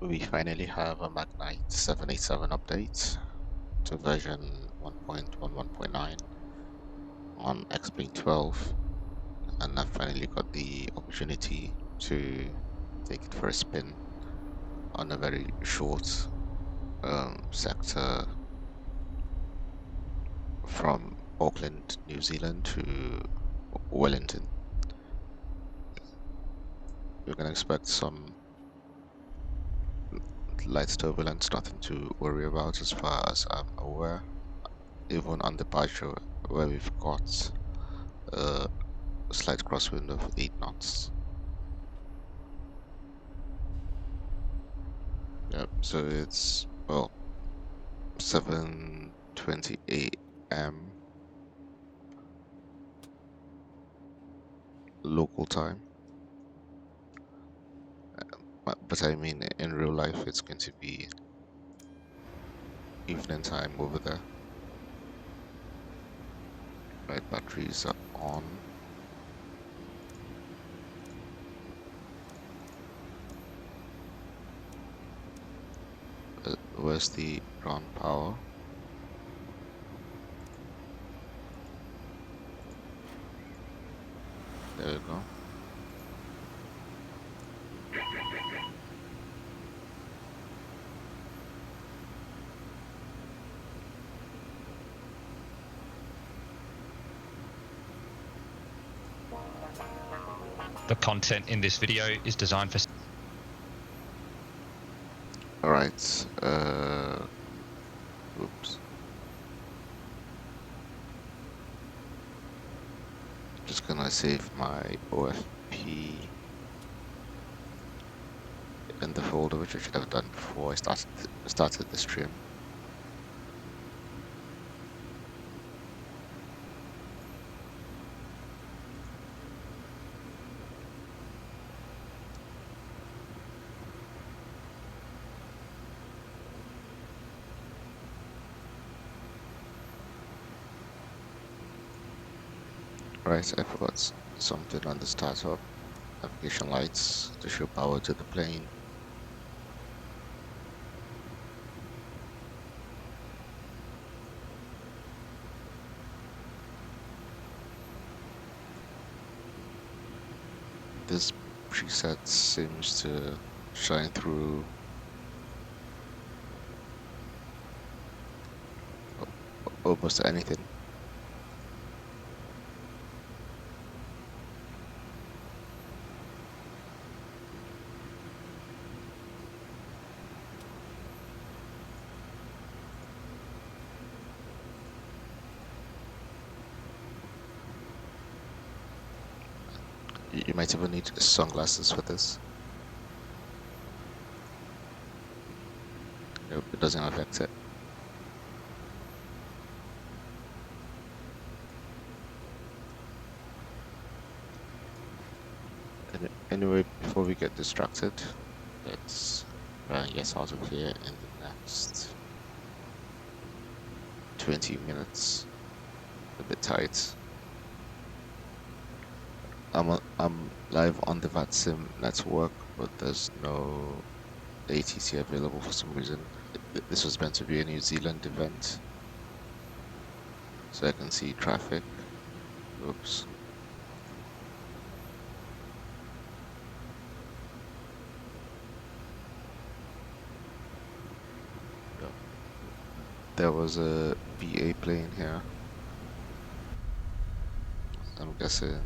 We finally have a Magknight 787 update to version 1.11.9 on X-Plane 12, and I finally got the opportunity to take it for a spin on a very short sector from Auckland, New Zealand to Wellington. You're going to expect some light turbulence, nothing to worry about as far as I'm aware. Even on departure, where we've got a slight crosswind of 8 knots. Yep, so it's, well, 7:20 a.m. local time. But I mean, in real life, it's going to be evening time over there. Right, batteries are on. Where's the ground power? There we go. The content in this video is designed for... Alright, oops. Just gonna save my OFP in the folder, which I should have done before I started the stream. Right, I forgot something on the startup. Navigation lights to show power to the plane. This preset seems to shine through almost anything. You might even need sunglasses for this. Nope, it doesn't affect it. Anyway, before we get distracted, let's get out of here in the next 20 minutes. A bit tight. I'm live on the VATSIM network, but there's no ATC available for some reason. This was meant to be a New Zealand event, so I can see traffic. Oops. There was a BA plane here. I'm guessing.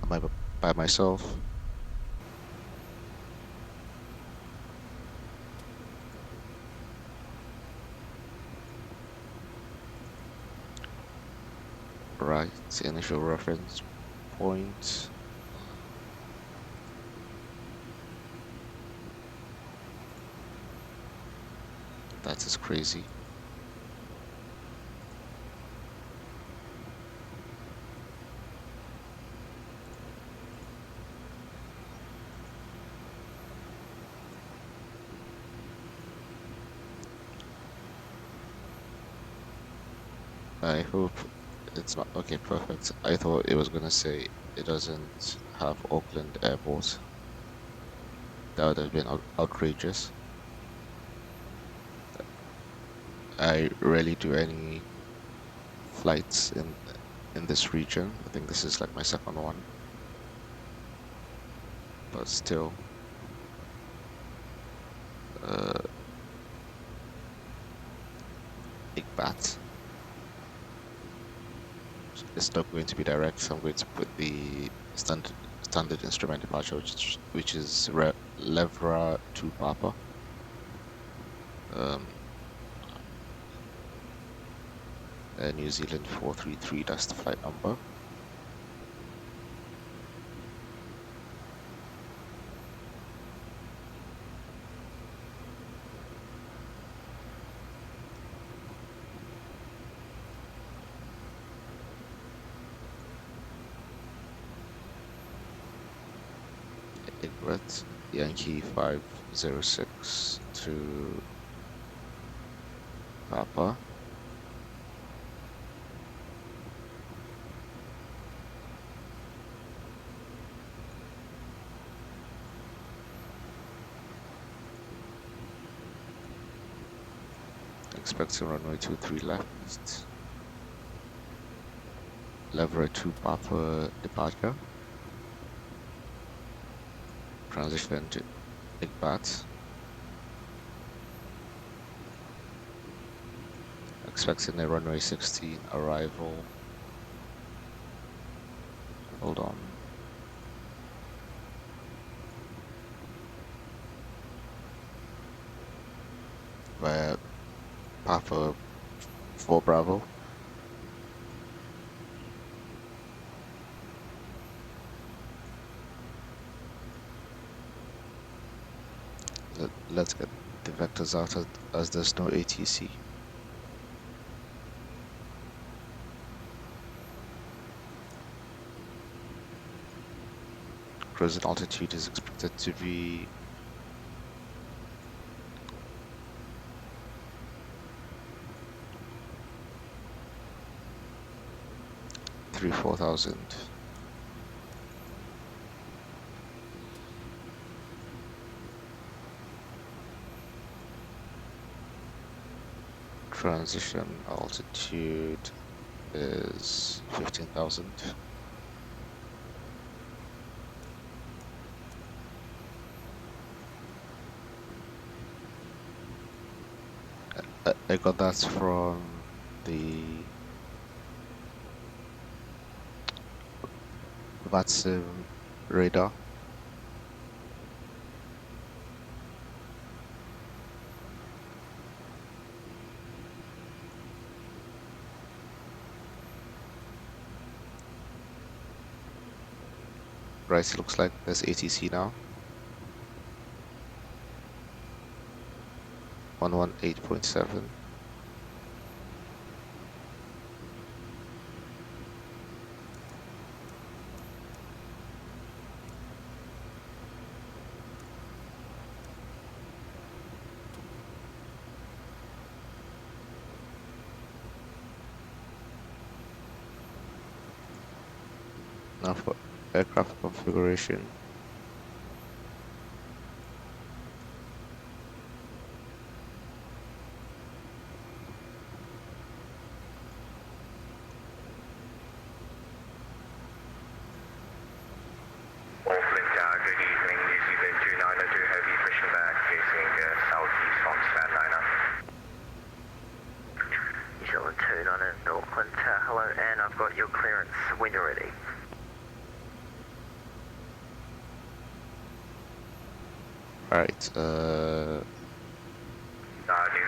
Am I by myself? Right, initial reference point. That is crazy. I hope it's not. Okay, perfect. I thought it was gonna say it doesn't have Auckland Airport. That would have been outrageous. I rarely do any flights in this region. I think this is like my second one, but still, uh, big bat. It's not going to be direct. I'm going to put the standard instrument departure, which is Levra to Papa. Um, New Zealand 433. That's the flight number. Egret Yankee 506 to Papa. Expecting runway 23 left. Lever 2 Papa departure. Transition to Igbat. Expecting a runway 16 arrival. Hold on. Via Papa 4 Bravo. Let's get the vectors out as there's no ATC. Cruising altitude is expected to be 4,000. Transition altitude is 15,000. I got that from the VATSIM radar. Right, it looks like there's ATC now. 118.7. Now for aircraft configuration. Auckland, good evening, New Zealand 292 Heavy pushing back, facing southeast from Stanliner. New Zealand 292 Auckland, hello, and I've got your clearance when you're ready. Alright, New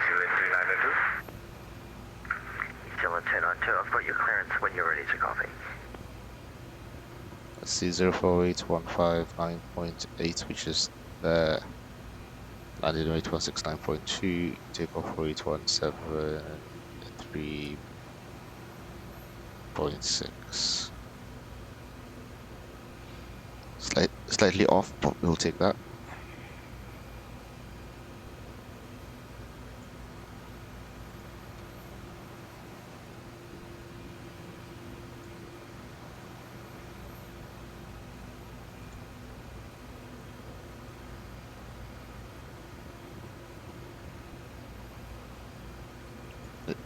Zealand 292. New Zealand 292, I've got your clearance when you're ready to copy. let's see 04815 which is there. Landing rate 169.2, takeoff rate 173.6. Slightly off, but we'll take that.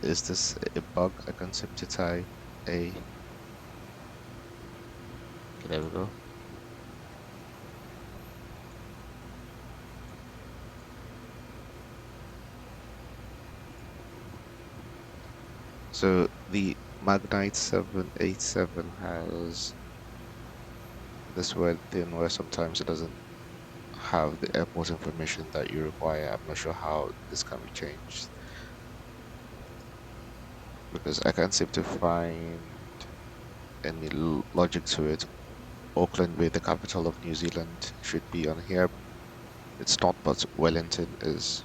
Is this a bug? I can simply type A. Okay, there we go. So the Magknight 787 has this weird thing where sometimes it doesn't have the airport information that you require. I'm not sure how this can be changed because I can't seem to find any logic to it. Auckland, being the capital of New Zealand, should be on here. It's not, but Wellington is.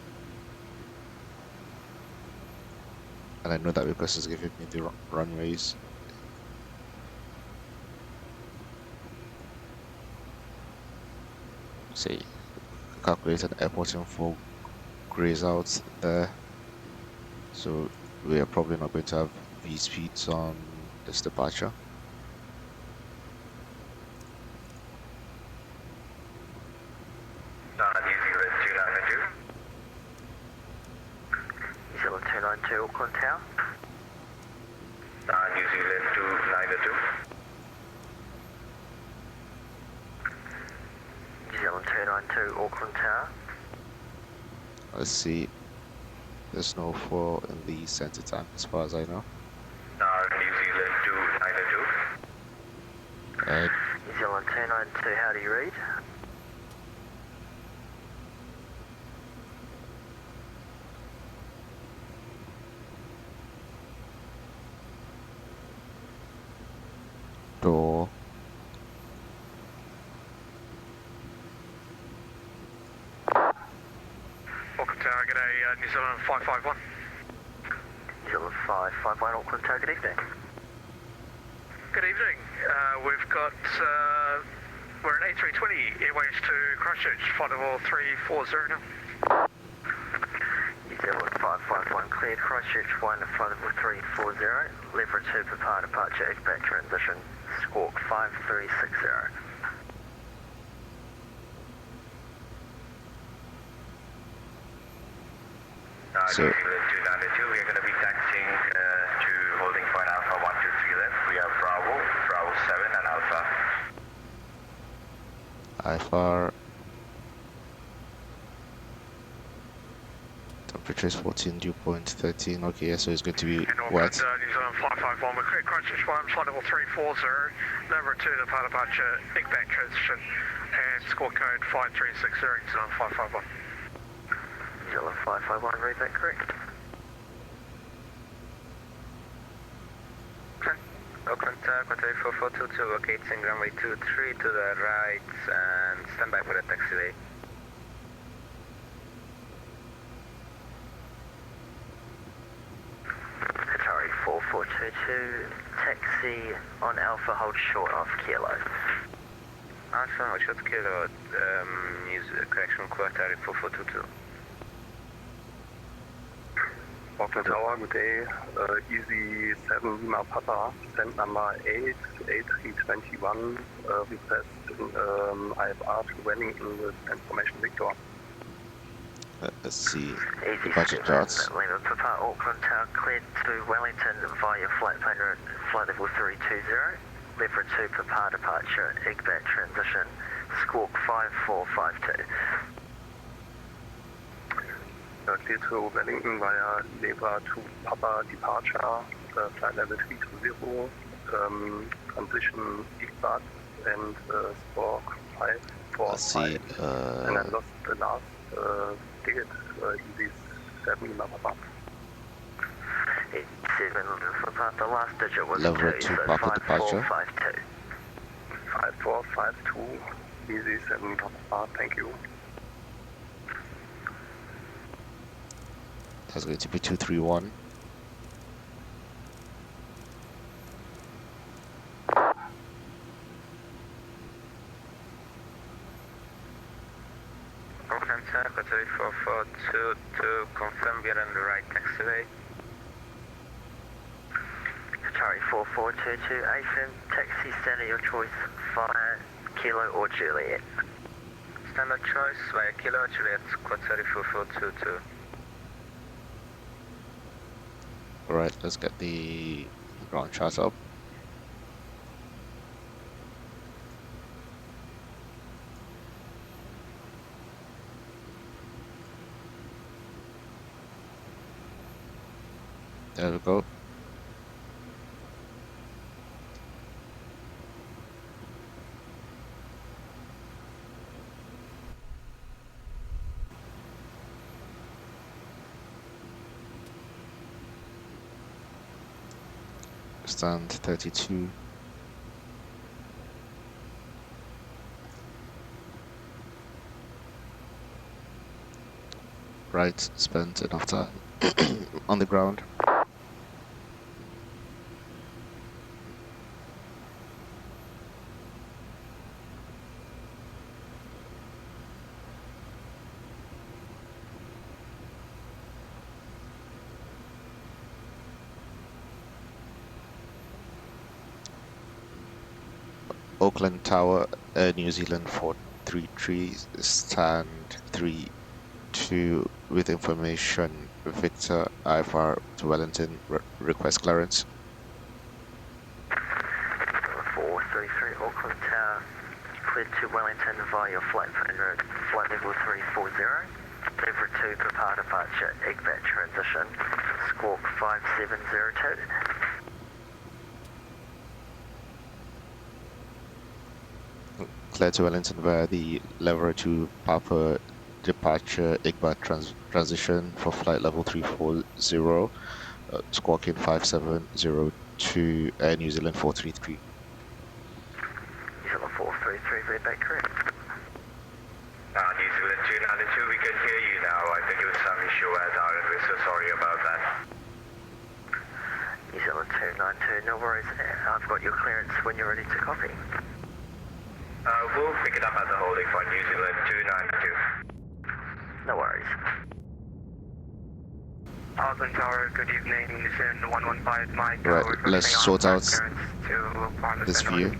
And I know that because it's giving me the runways. Say, calculate an airport info grays out there. So we are probably not going to have these speeds on this departure. New Zealand 292 Auckland Tower. New Zealand 292. New Zealand 292 Auckland Tower. Let's see. There's no 4 in the center tank as far as I know. New Zealand 292. New Zealand 292, how do you read? Door. Auckland Tower, get a New Zealand 551. New Zealand 551 Auckland Tower, good evening. Good evening. We've got, we're an A320 Airways to Christchurch, flight level 340 now. New Zealand 551 cleared, Christchurch 1, flight level 340, lever 2 Papa departure, IGBAT transition, squawk 5360. So- New Zealand 292, we're going to be taxiing to holding point Alpha 123 left. We have Bravo, Bravo 7 and Alpha. IFR. Temperature is 14, dew point 13. Okay, yeah, so it's going to be wet. New Zealand 551, we're clear Christchurch 1, flight level 340, lever 2 departure, IGBAT transition, and squawk code 5360, New Zealand 551. New Zealand 551, read that correct? Okay. Auckland Tower, contact 4422, locating runway 23 to the right and stand by for the taxiway. Qatari 4422, taxi on Alpha, hold short of Kilo. Alpha, hold short Kilo, correction Qatari 4422. Auckland Tower, good day. Easy 7 Lima Papa, send number 8, A321, request IFR to Wellington with information Victor. Let's see. Easy Departure 7, charts. Lima Papa, Auckland Tower, cleared to Wellington via flight plan route, flight level 320, lever 2 Papa departure, IGBAT transition, squawk 5452. Clear to Wellington via lever 2 Papa departure, flight level 320, transition IGBAT and squawk 545. Let's see. And I lost the last ticket, easy 7 Lima Papa. 7 Papa, the last digit was Lever 2, two, so Papa departure. 5452. 5452, easy 7 Papa, thank you. That's going to be 231. Auckland Tower, Qatari 4422 to confirm we are on the right taxiway. Qatari 4422, AFM, taxi stand at your choice, via Kilo or Juliet. Standard choice via Kilo, Juliet, Qatari 4422. Alright, let's get the ground chart up. There we go. Stand 32. Right, spent enough time on the ground. Auckland Tower, New Zealand 433, stand 32 with information. Victor IFR to Wellington, request clearance. 433 Auckland Tower, cleared to Wellington via flight plan route, flight level 340. Lever 2 prepare departure, Egbat transition, squawk 5702. Clear to Wellington via the lever 2 Papa departure Egbat transition for flight level 340, squawking 5702, Air New Zealand 433. New Zealand 433, read back correct. New Zealand 292, we can hear you now. I think it was some issue at our end. We're so sorry about that. New Zealand 292, no worries. I've got your clearance when you're ready to copy. We'll pick it up at the holding for New Zealand 292. No worries. Auckland Tower, good evening. New Zealand 115, Mike. Right, let's sort out this view.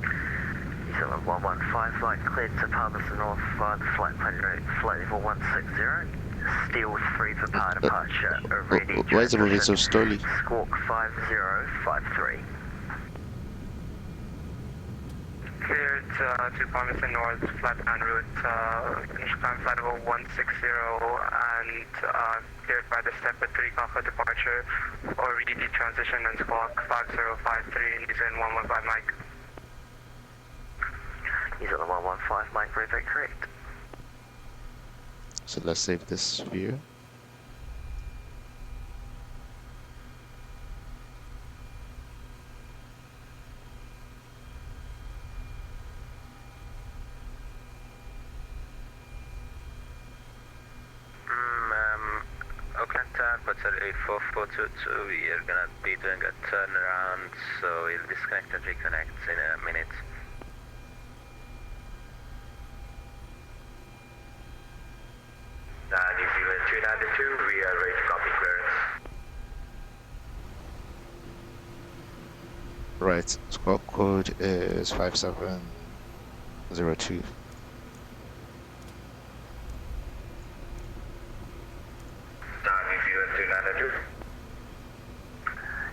New Zealand 115, flight cleared to Palmerston North via the flight plan route, flight level 160. Steel 3 for departure. Ready. Why is it moving so slowly? Squawk 5053. Cleared to Palmerston North, flight plan route, initial time flight level 160, and cleared by the step at 3 Kaka departure, or RED transition and squawk 5053, New Zealand 115, Mike. New Zealand 115, Mike, read back correct. So let's save this view. Auckland Tower, Hotel 8442, we are gonna be doing a turnaround, so we'll disconnect and reconnect in a minute. New Zealand 292, we are ready to copy clearance. Right, squawk code is 5702. New Zealand 292.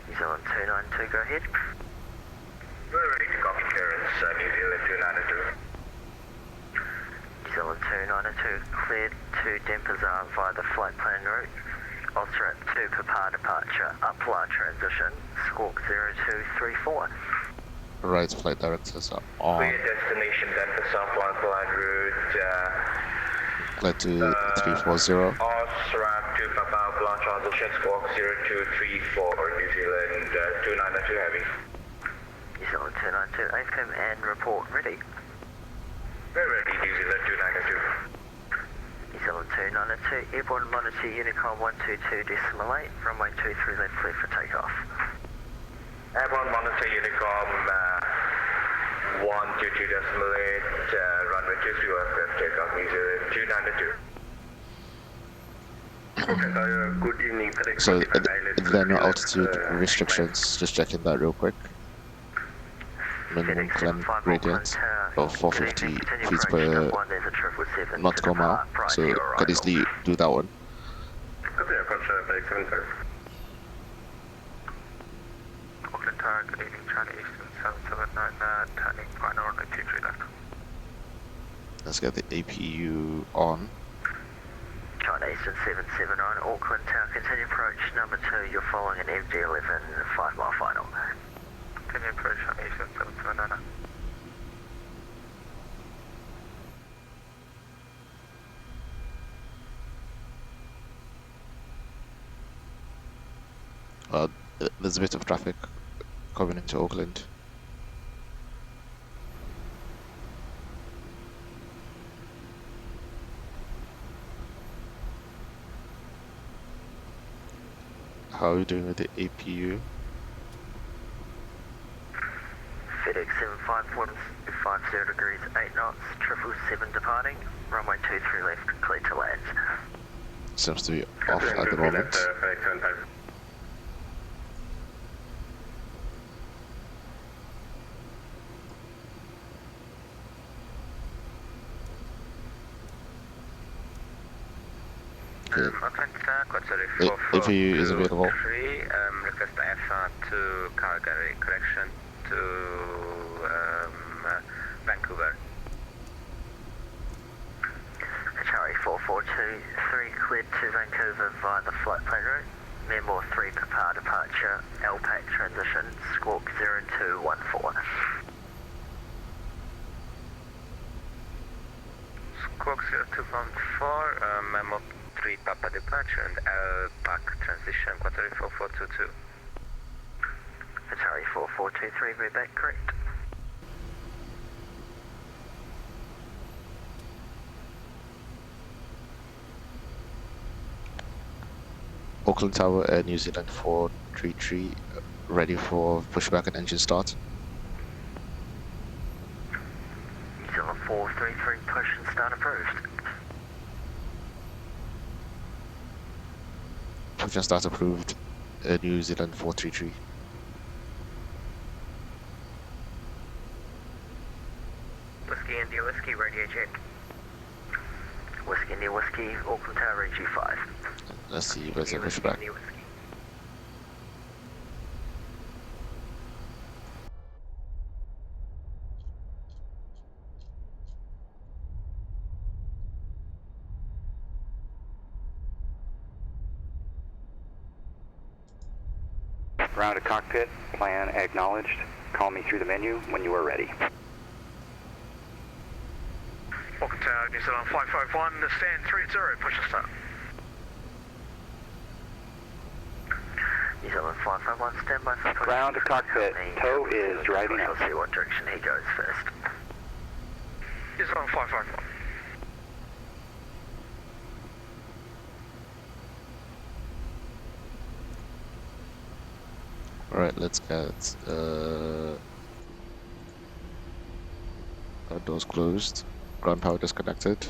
New Zealand 292, go ahead. We're ready to copy clearance, New Zealand 292. New Zealand 292, cleared to Denpasar via the flight plan route. Alternate to Papa departure, Upla transition, squawk 0234. Right, flight directors are on. Clear destination Denpasar flight plan route. Clear to 340. Osram to Papa Upla transition, squawk 0234, New Zealand 292 heavy. New Zealand 292, AFCOM and report ready. We're ready, New Zealand 292. New Zealand 292, airborne monitor Unicom 122.8, runway 23 left clear for takeoff. Airborne monitor Unicom 122.8, runway 23 left clear for takeoff, New Zealand 292. Good evening, FedEx. So if there are no altitude restrictions, just checking that real quick. Minimum climb gradient of 450 feet per nautical mile, so could easily do that one. Copy, approach Felix 75. Auckland Tower, good evening, China Eastern 779, turning final runway 23 left. Let's get the APU on. China Eastern 779, Auckland Tower, continue approach number 2, you're following an MD11 5 mile final. Continue approach China Eastern 779. There's a bit of traffic coming into Auckland. How are you doing with the APU? FedEx 75150 degrees 8 knots, 777 departing, runway 23 left, clear to land. Seems to be off at the moment. Felix 75. Auckland Tower, Quadratic APU is available. 3, request IFR to Calgary, correction to Vancouver. Charlie 4423 cleared to Vancouver via the flight plan route. Memo 3 Papa departure, LPAC transition, squawk 0214. Squawk 0214, Memo 3 Papa departure and LPAC transition, Quadratic 4422. Charlie 4423, read back correct. Auckland Tower, New Zealand 433, ready for pushback and engine start. New Zealand 433, push and start approved. Push and start approved, New Zealand 433. Whiskey India Whiskey, radio check. Whiskey India Whiskey, Auckland Tower, Reg 5. Let's see, where's the pushback? India Whiskey. Ground to cockpit, plan acknowledged. Call me through the menu when you are ready. Auckland Tower, New Zealand 551, stand 30, push and start. New Zealand 551, stand by for push. Ground to cockpit, tow is driving We'll out. see what direction he goes first. New Zealand 551. Alright, let's get our doors closed, ground power disconnected.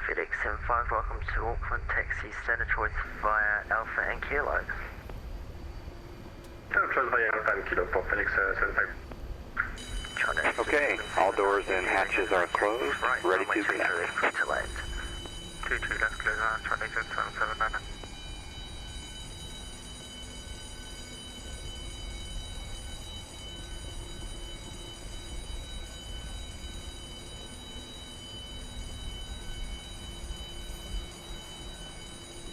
FedEx 75, welcome to Auckland, taxi standard choice via Alpha and Kilo. Choice via Alpha and Kilo for Felix 75. China. Okay, all doors and hatches are closed, ready to connect. Clear to land. 22 left, clear China Eastern 779.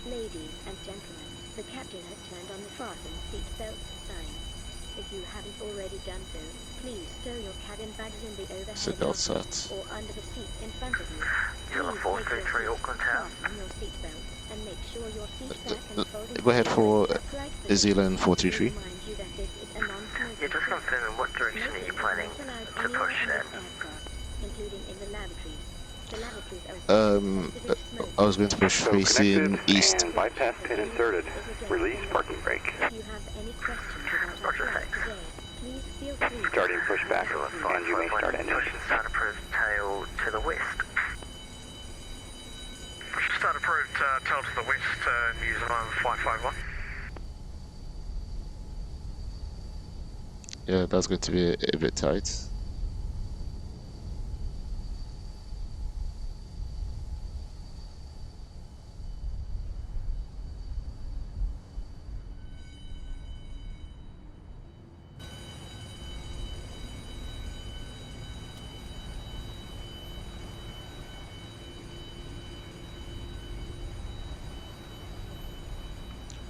Ladies and gentlemen, the captain has turned on the fasten seatbelt sign. If you haven't already done so, please stow your cabin bags in the overhead Seatbelt locker set. or under the seat in front of you. Zealand Please make 433 your Auckland seat Tower. fasten your seatbelt and make sure your seat back and folding Go ahead for seat is upright New Zealand 433. remind you that this is a non-smoking Yeah, just zone. confirming what direction are you planning Smoking is to not allowed push anywhere in? on this aircraft, including in the lavatories. The lavatories are I was going to push So facing connected east. and bypass pin inserted. Release parking brake. If you have any questions about Roger, our flight thanks. today, please feel free to Starting pushback, and you may start engine. Push and start approved, tail to the west. Push and start approved, tail to the west, New Zealand 551. Yeah, that's going to be a bit tight.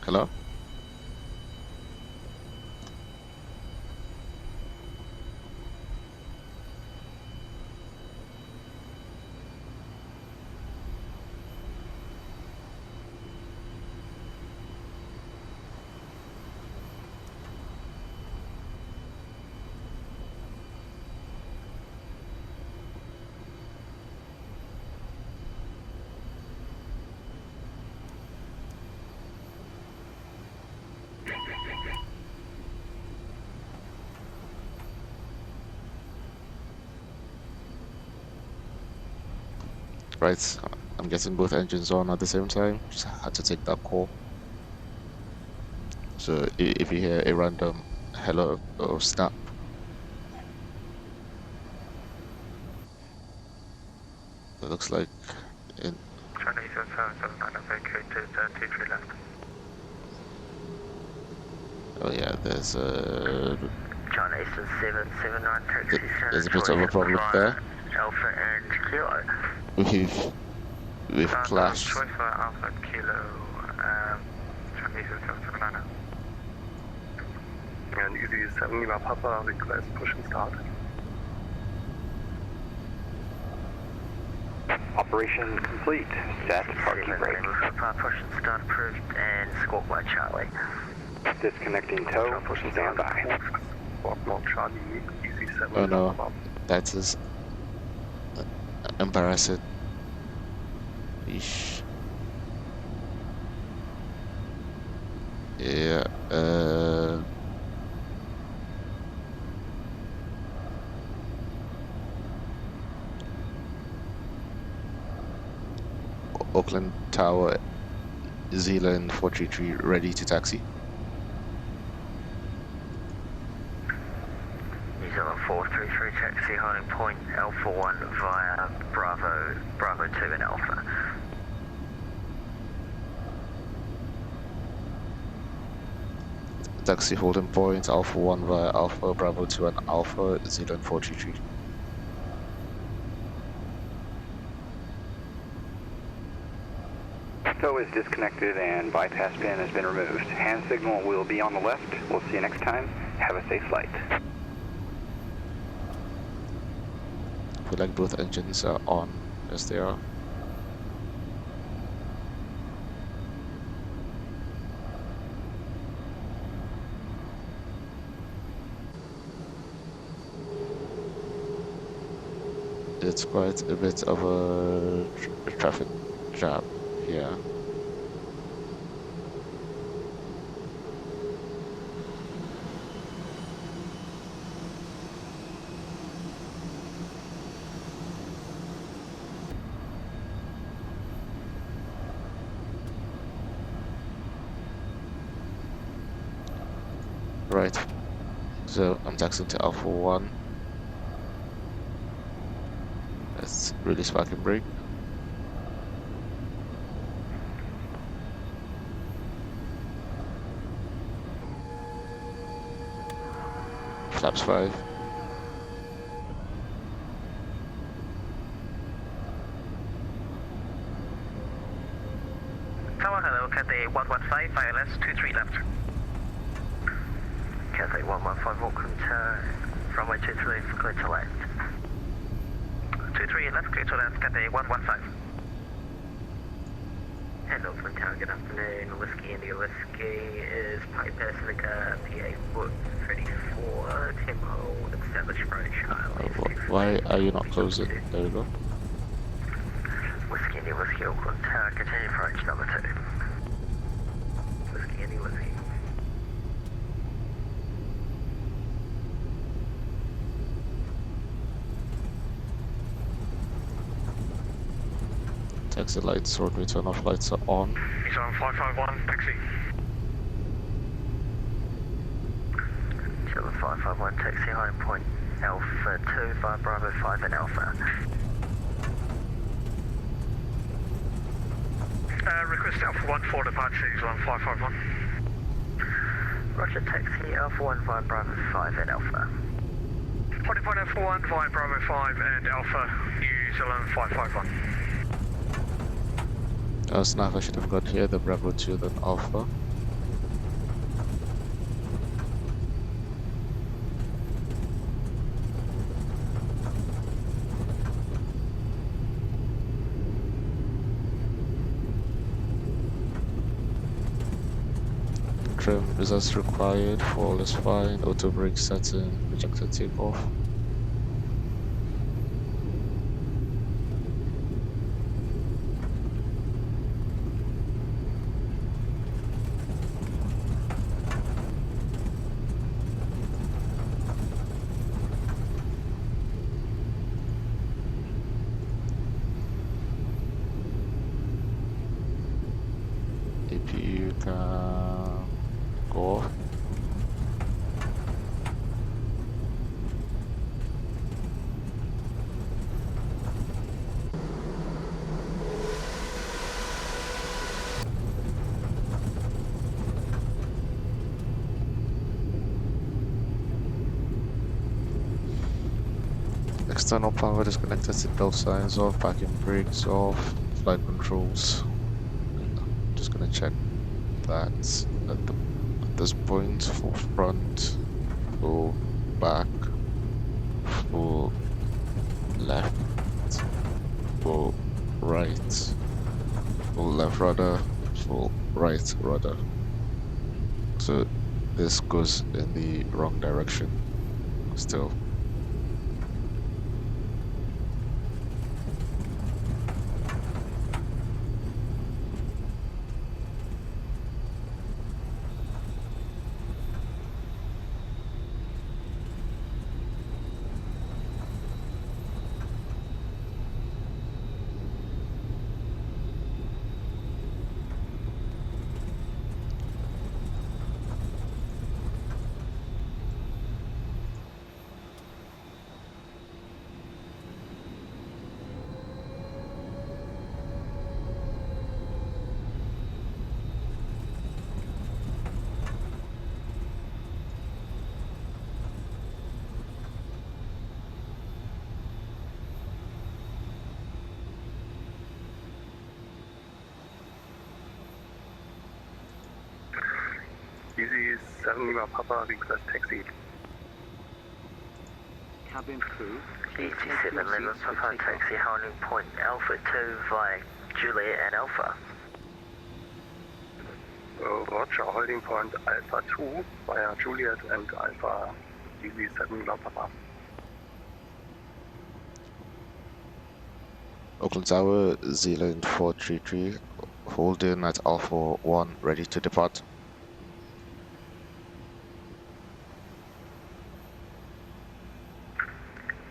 Hello? Right, I'm getting both engines on at the same time. Just had to take that call. So if you hear a random hello or snap, it looks like in. Chinese 779 vacated 23 left. Oh yeah, there's a China Eastern 779 taxi there's a bit of a problem there. Alpha and Kilo. We've clashed. Choice for Alpha and Kilo, Chinese 779. And Easy 7 Lima Papa request push and start. Operation complete. Set parking brake. Papa push and start approved and squawk by Charlie. Disconnecting tow. Push and stand by. Squawk more Charlie, Easy 7 Oh no, Papa. that is embarrassing. Eesh. Yeah, Auckland Tower, Zealand 433 ready to taxi. New Zealand 433 taxi holding point Alpha 1 via Bravo 2 and Alpha. Taxi holding point Alpha 1 via Alpha Bravo 2 and Alpha Zealand 433. Tow is disconnected and bypass pin has been removed. Hand signal will be on the left. We'll see you next time. Have a safe flight. Feel like both engines are on as they are. It's quite a bit of a traffic jam here. Right, so I'm taxiing to Alpha 1. Let's release parking brake. Flaps 5. Tower, hello, Cathay 115, ILS 23 left. Cathay 115 Auckland runway 23 clear to left. 23 left, clear to left, Cathay 115. And Auckland Tower, good afternoon. Whiskey India Whiskey is Pipe Pacifica PA Foot 34 Tempo established approach ILS. Why are you not closing? There we go. Whiskey India Whiskey Auckland Tower, continue approach number 2. Whiskey India Whiskey. Taxi lights, roadway turn-off lights are on. He's on 551, taxi. Kilo 551, taxi hiding point Alpha 2 via Bravo 5 and Alpha. Request Alpha 1 for departure, he's on 551. Roger, taxi Alpha 1 via Bravo 5 and Alpha. Holding point Alpha 1 via Bravo 5 and Alpha, New Zealand 551. Snaff, I should have got here the Bravo 2 then Alpha. Trim is as required, fall is fine, auto brake setting, projected takeoff. APU can go off. External power disconnected, seatbelt signs off, parking brakes off, flight controls. Just gonna check that at this point, full front, full back, full left, full right, full left rudder, full right rudder. So this goes in the wrong direction still. Easy 7 Lima Papa, request taxi. Cabin crew, please Easy take 7 your Lima seats for Papa, takeoff. taxi holding point Alpha 2 via Juliet and Alpha. Roger, holding point Alpha 2 via Juliet and Alpha, Easy 7 Lima Papa. Auckland Tower, Zealand 433, hold in at Alpha 1, ready to depart.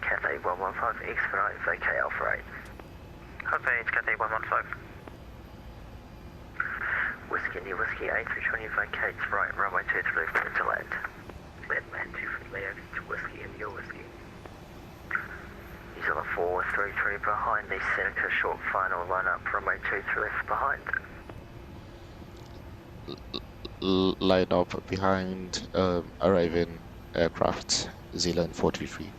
Cathay 115, expedite, vacate Alpha 8. Copy, it's Cathay 115. Whiskey, India Whiskey, A320 vacates right, runway 23, clear to land. Cleared man 2 for layout to Whiskey, India Whiskey. New Zealand 433 behind the Seneca short final line up, runway 23 left behind. Line up behind arriving aircraft, Zealand 433.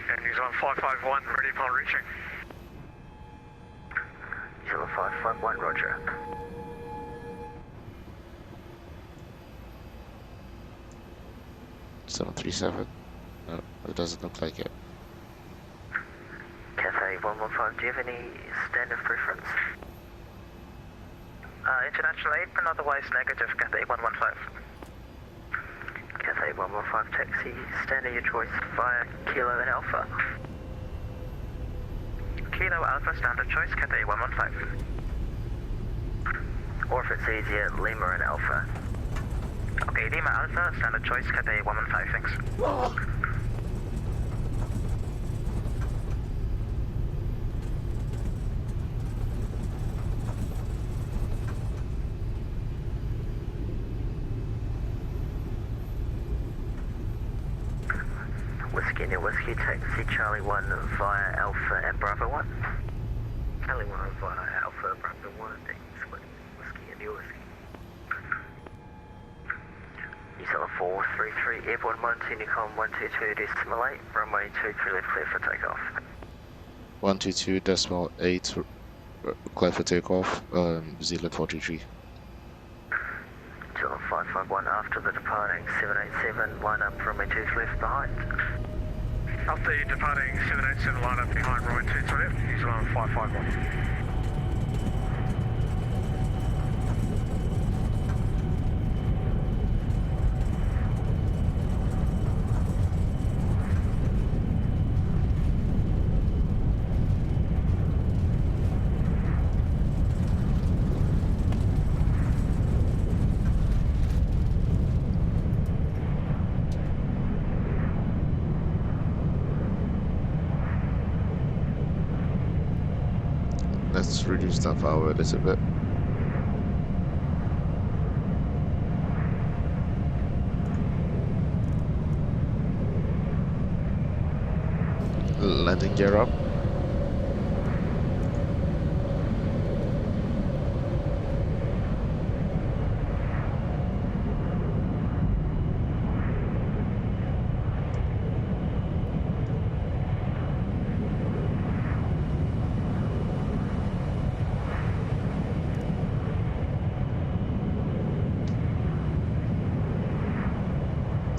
And he's on 551, ready upon reaching. New Zealand 551, roger. Seven 37. No, it doesn't look like it. Cathay 115, do you have any standard preference? International 8, otherwise negative, Cathay 115. Cathay 115 taxi, standard your choice via Kilo and Alpha. Kilo Alpha, standard choice, Cathay 115. Or if it's easier, Lima and Alpha. Okay, Lima Alpha, standard choice, Cathay 115, thanks. Whiskey India Whiskey, taxi Charlie 1 via Alpha and Bravo 1. Charlie 1 via Alpha, Bravo 1, thanks, Whiskey India Whiskey. New Zealand 433, Airborne 1, Unicom 122.8, runway 23 left clear for takeoff. 122.8, clear for takeoff, Zealand 433. Zealand 551 after the departing 787, line up runway 23 left behind. After departing 787, line up behind runway 23 left, New Zealand 551. Let's reduce that power a little bit. Landing gear up.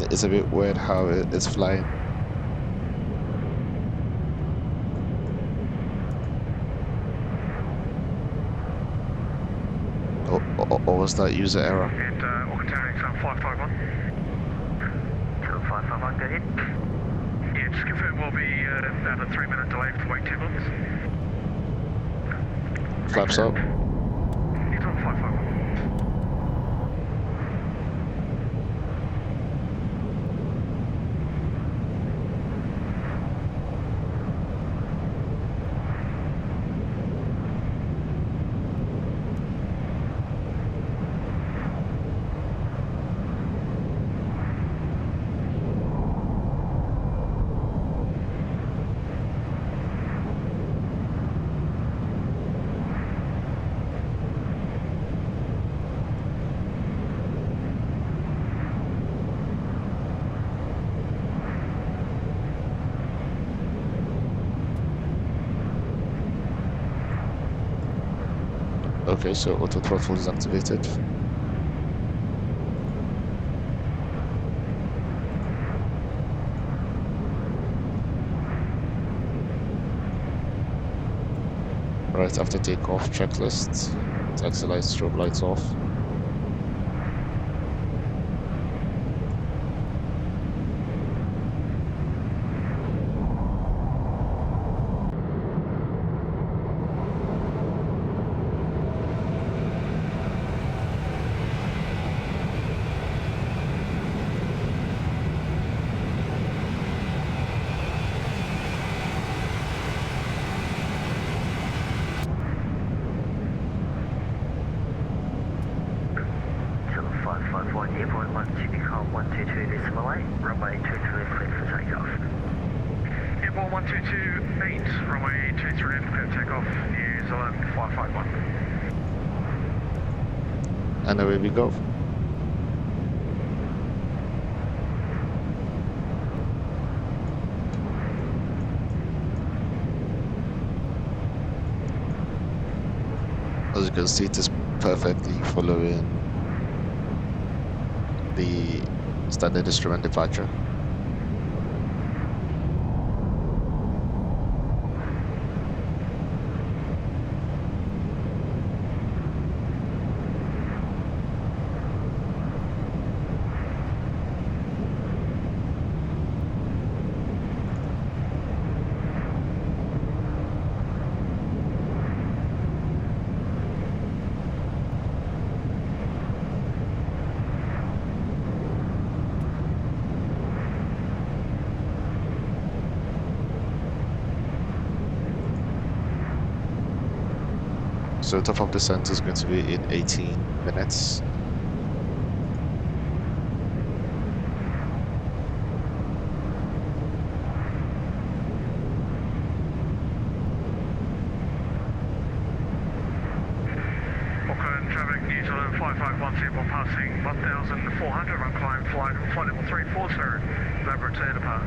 It's a bit weird how it's flying. Or was that user error? And Auckland Tower, 551. 551, go ahead. Yeah, just confirm we'll be about a 3-minute delay for wait 2 minutes. Flaps up. It's on 551. Okay, so auto throttle is activated. Right after takeoff, checklist. Taxi lights, strobe lights off. Airborne 1, Unicom 122.8, runway 23 left clear for takeoff. Airborne 122.8, runway 23 left clear takeoff, New Zealand 551. And away we go. As you can see, it is perfectly following the standard instrument departure. So top of descent is going to be in 18 minutes. New Zealand 5510 while passing 1400, run climb flight level 340, Labrador to depart.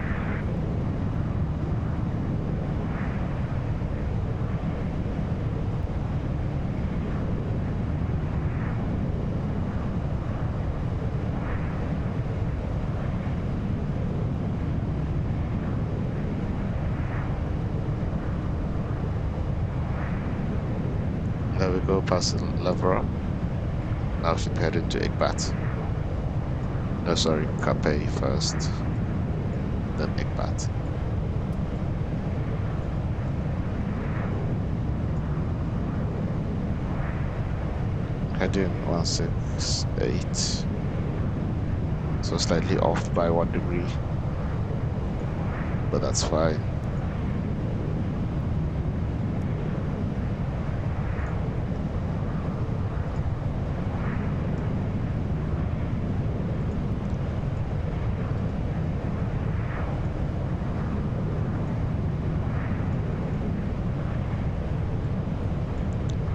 There we go, past the Lavra. Now should head into Igbat. No, sorry, Capet first, then Igbat. Heading 168. So slightly off by 1 degree, but that's fine.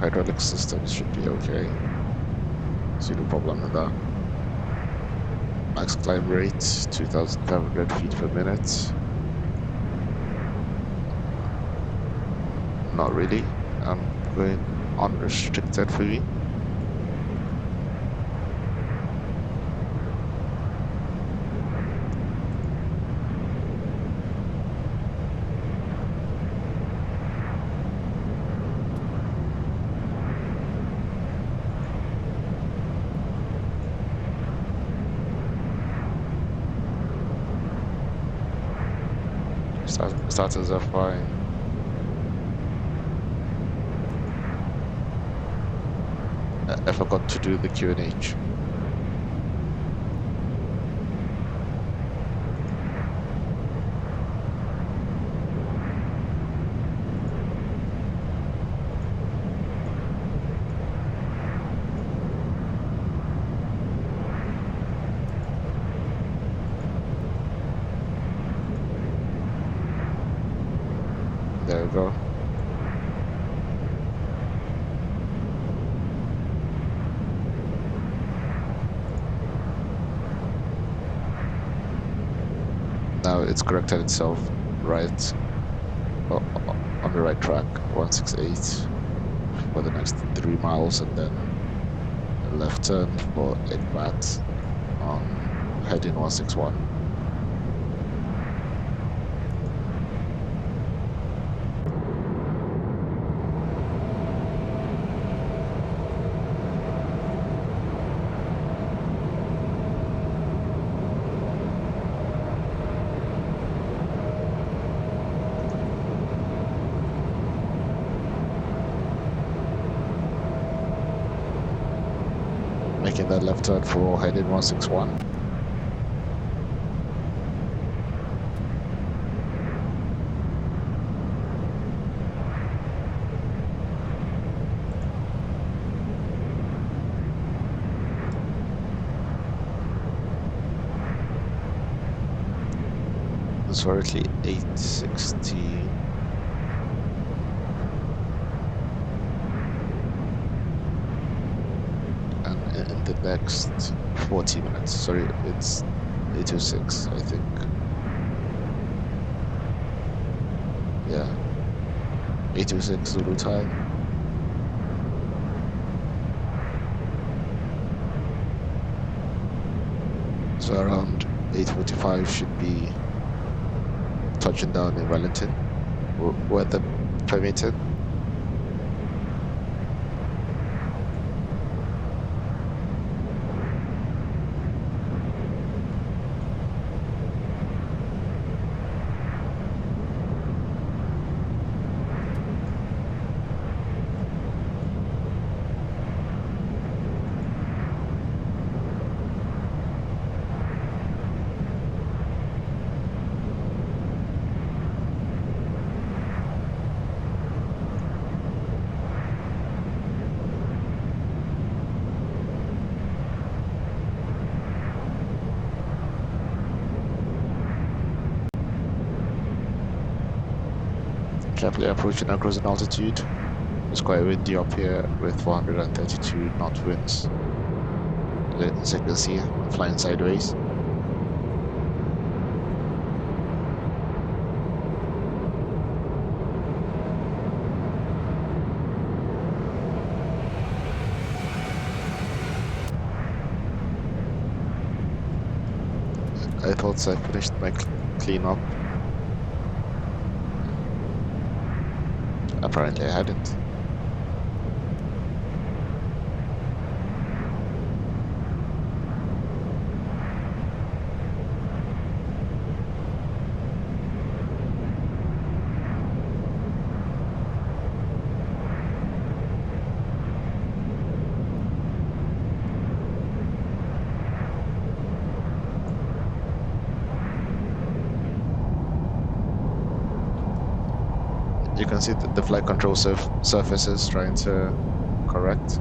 Hydraulic systems should be okay. See no problem with that. Max climb rate 2,500 feet per minute. Not really. I'm going unrestricted for me. Starters are fine. I forgot to do the QNH. There we go. Now it's corrected itself, right, on the right track, 168 for the next 3 miles, and then a left turn for Igbat on heading 161. Making that left turn for heading 161. It's currently 860. In the next 40 minutes. Sorry, it's 8:06, I think. Yeah, 8:06 Zulu time. So around 8:45 should be touching down in Wellington, weather permitting. Carefully approaching our cruising altitude, It's quite windy up here with 432 knot winds. As you can see, I'm flying sideways. I thought I finished my cleanup. Apparently I hadn't. You can see the flight control surfaces trying to correct.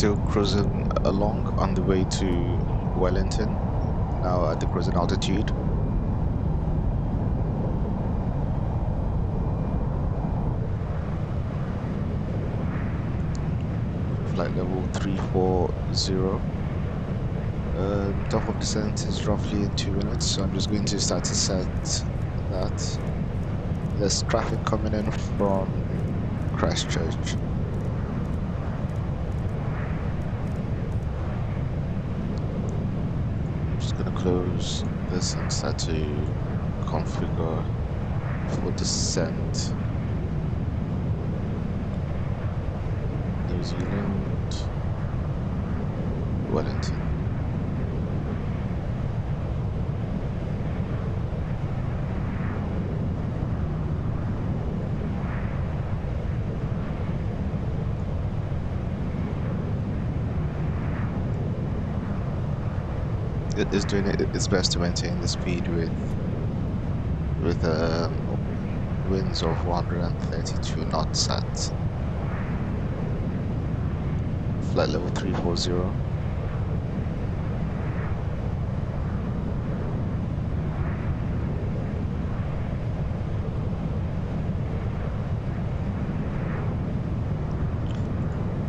Still cruising along on the way to Wellington, now at the cruising altitude. Flight level 340. Top of descent is roughly in 2 minutes, so I'm just going to start to set that. There's traffic coming in from Christchurch. I'm just going to close this and start to configure for descent. New Zealand, Wellington. It's doing its best to maintain the speed with winds of 132 knots at flight level 340.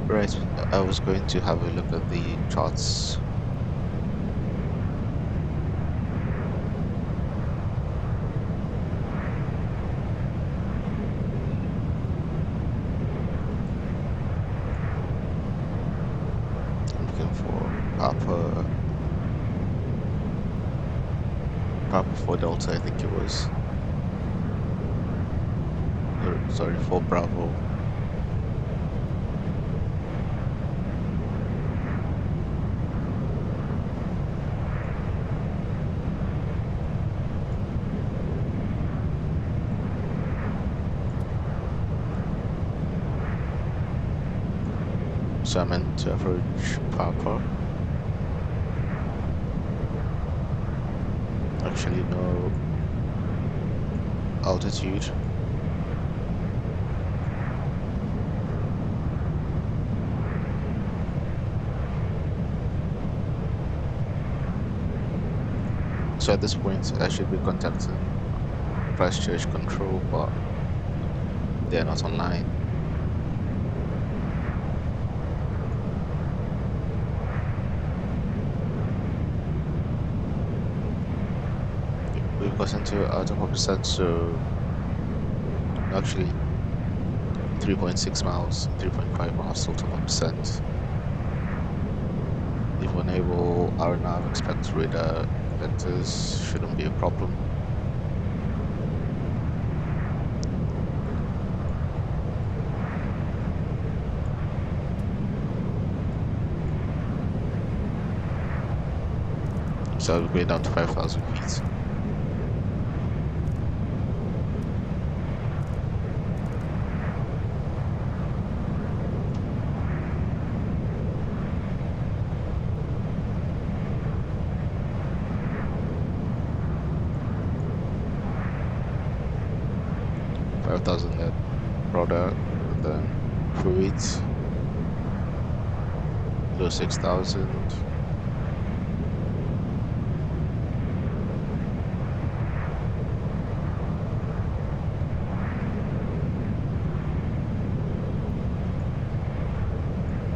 Right, I was going to have a look at the charts. Papa for Delta, I think it was. Sorry, for Bravo. So I meant to average Papa. Actually, no altitude. So at this point, I should be contacting Christchurch Control, but they're not online. We've got into out of percent, so actually 3.6 miles, 3.5 miles total percent. If we enable our nav expect radar vectors, shouldn't be a problem. So I'll be going down to 5,000 feet. Net product, and then fluid below 6,000.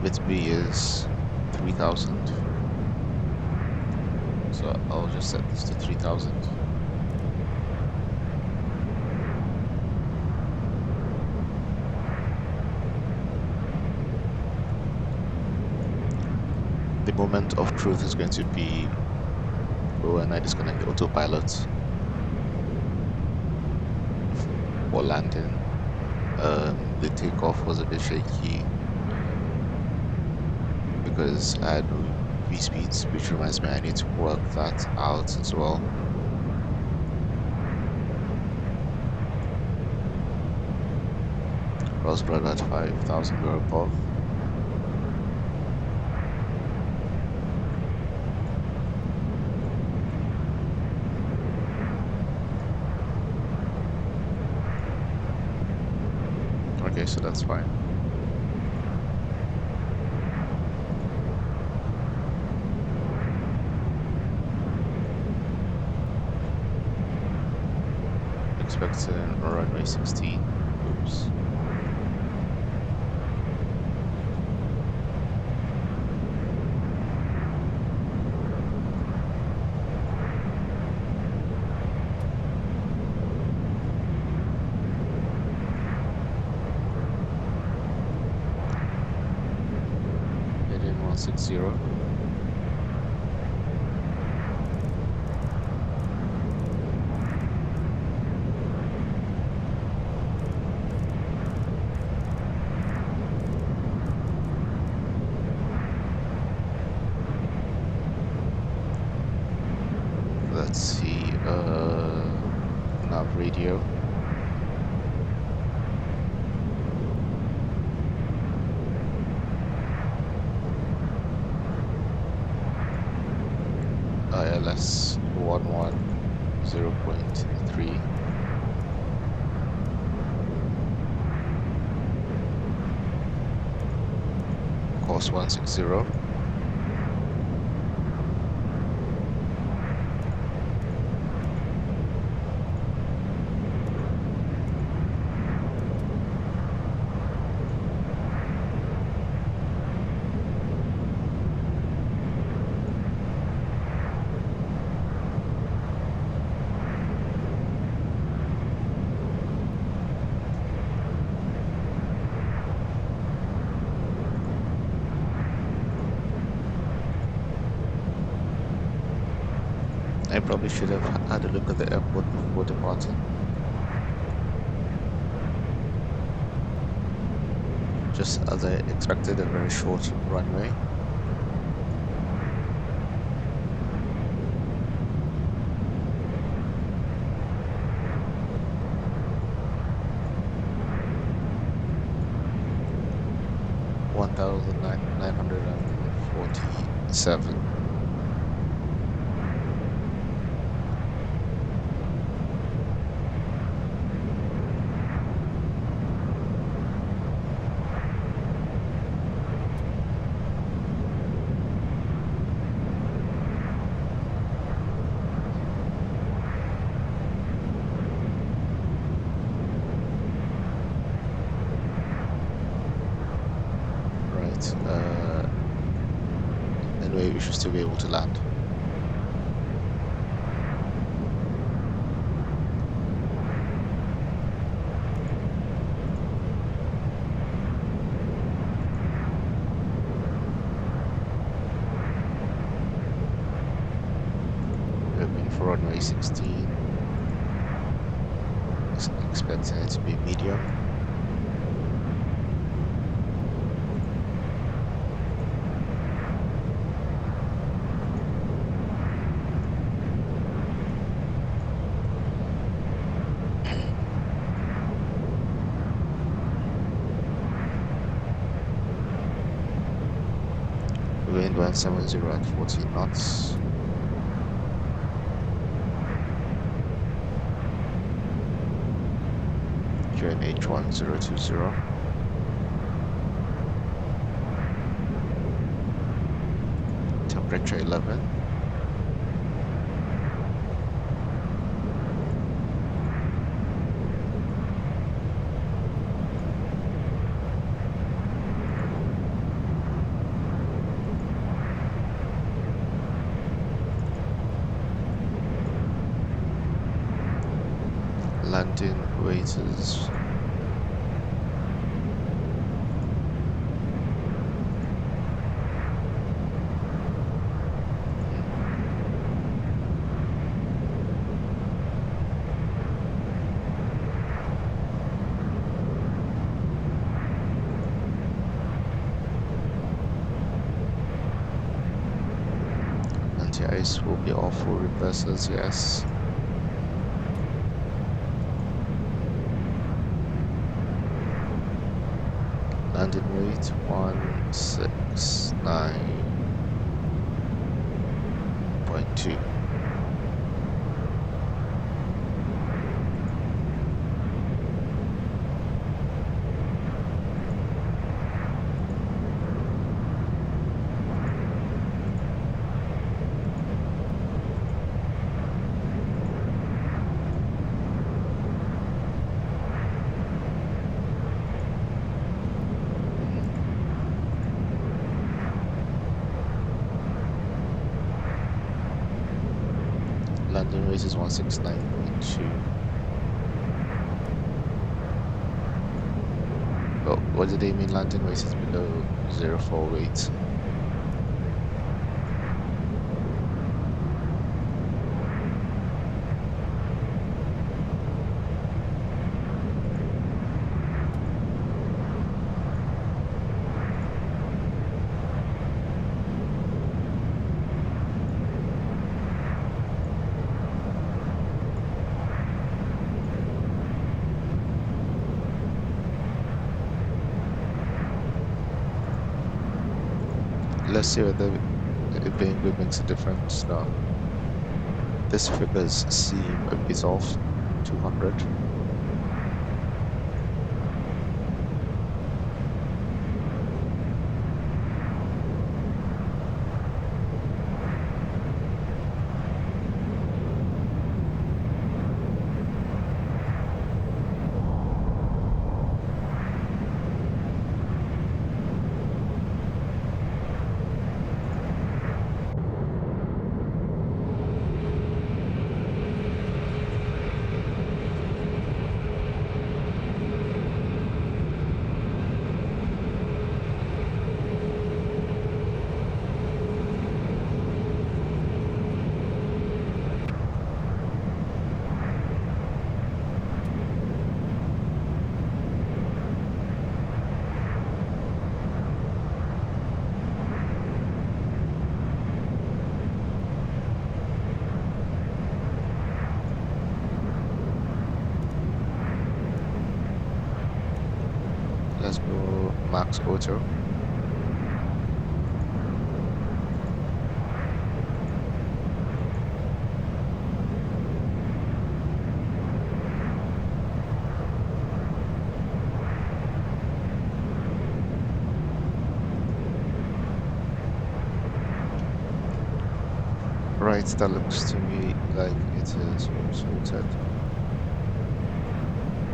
Bit B is 3,000, so I'll just set this to 3,000. The moment of truth is going to be when I disconnect the autopilot for landing. The takeoff was a bit shaky because I had no V-speeds, which reminds me I need to work that out as well. Crossbred at 5,000 or above. Okay, so that's fine. expecting runway 16. Oops. Heading 160. Let's see, nav radio. ILS 0.3. Course 160. I probably should have had a look at the airport before departing. Just as I expected, a very short runway. $1,947. Anyway, we should still be able to land. Open for runway 16. Expecting it to be medium. Wind 170 at 14 knots. QNH 1020. Temperature 11. Landing waiters. Anti-ice will be off for reversers, yes. Landing weight 169.2. landing weight is 169.2. But what do they mean landing weight is below 04 weight? Let's see whether it being good makes a difference. No. This figures seem a bit off. 200. Let's go max auto. Right, that looks to me like it is sorted.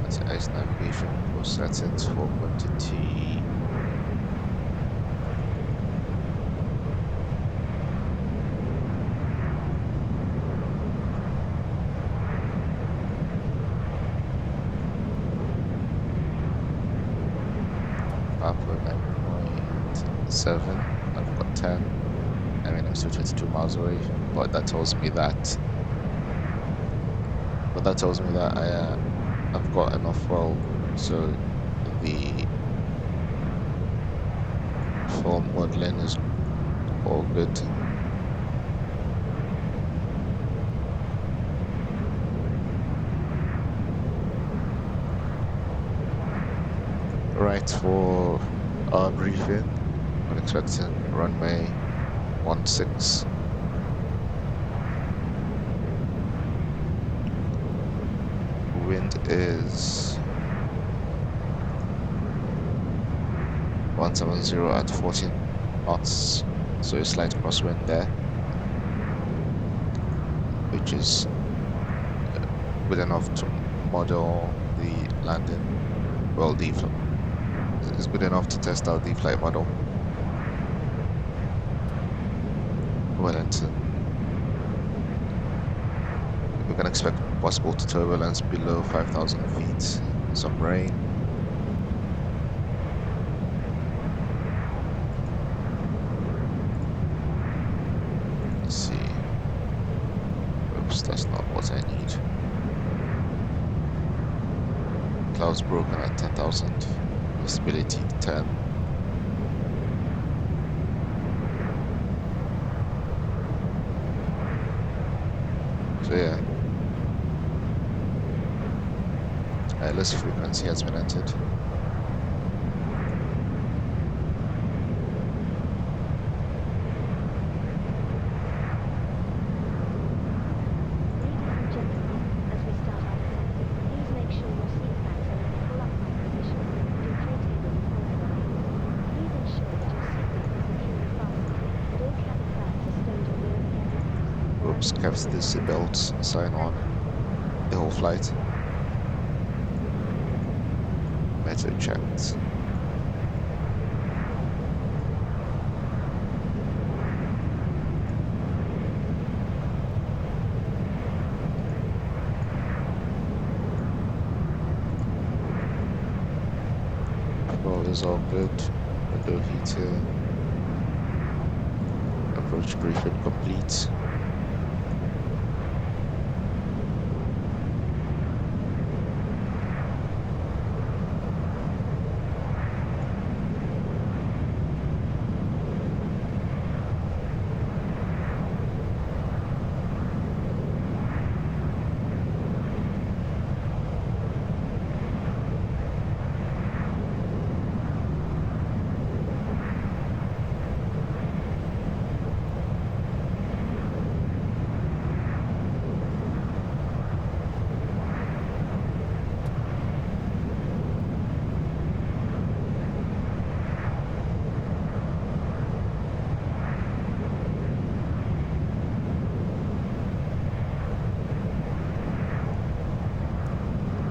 That's ice navigation for settings for quantity. Upper 9.7, I've got 10. I mean, I'm still 22 miles away, but that tells me that. I've got enough fuel, so the fuel modeling is all good. Right, for our briefing, I'm expecting runway 16. Wind is 170 at 14 knots, so a slight crosswind there, which is good enough to model the landing. Well, it's good enough to test out the flight model. Wellington. We can expect possible turbulence below 5,000 feet, some rain. Let's see. Oops, that's not what I need. Clouds broken at 10,000. Visibility 10. So yeah. List frequency has been entered. Kept the seatbelt sign on the whole flight. Metro checked. is all good. Window heater. Approach briefing complete.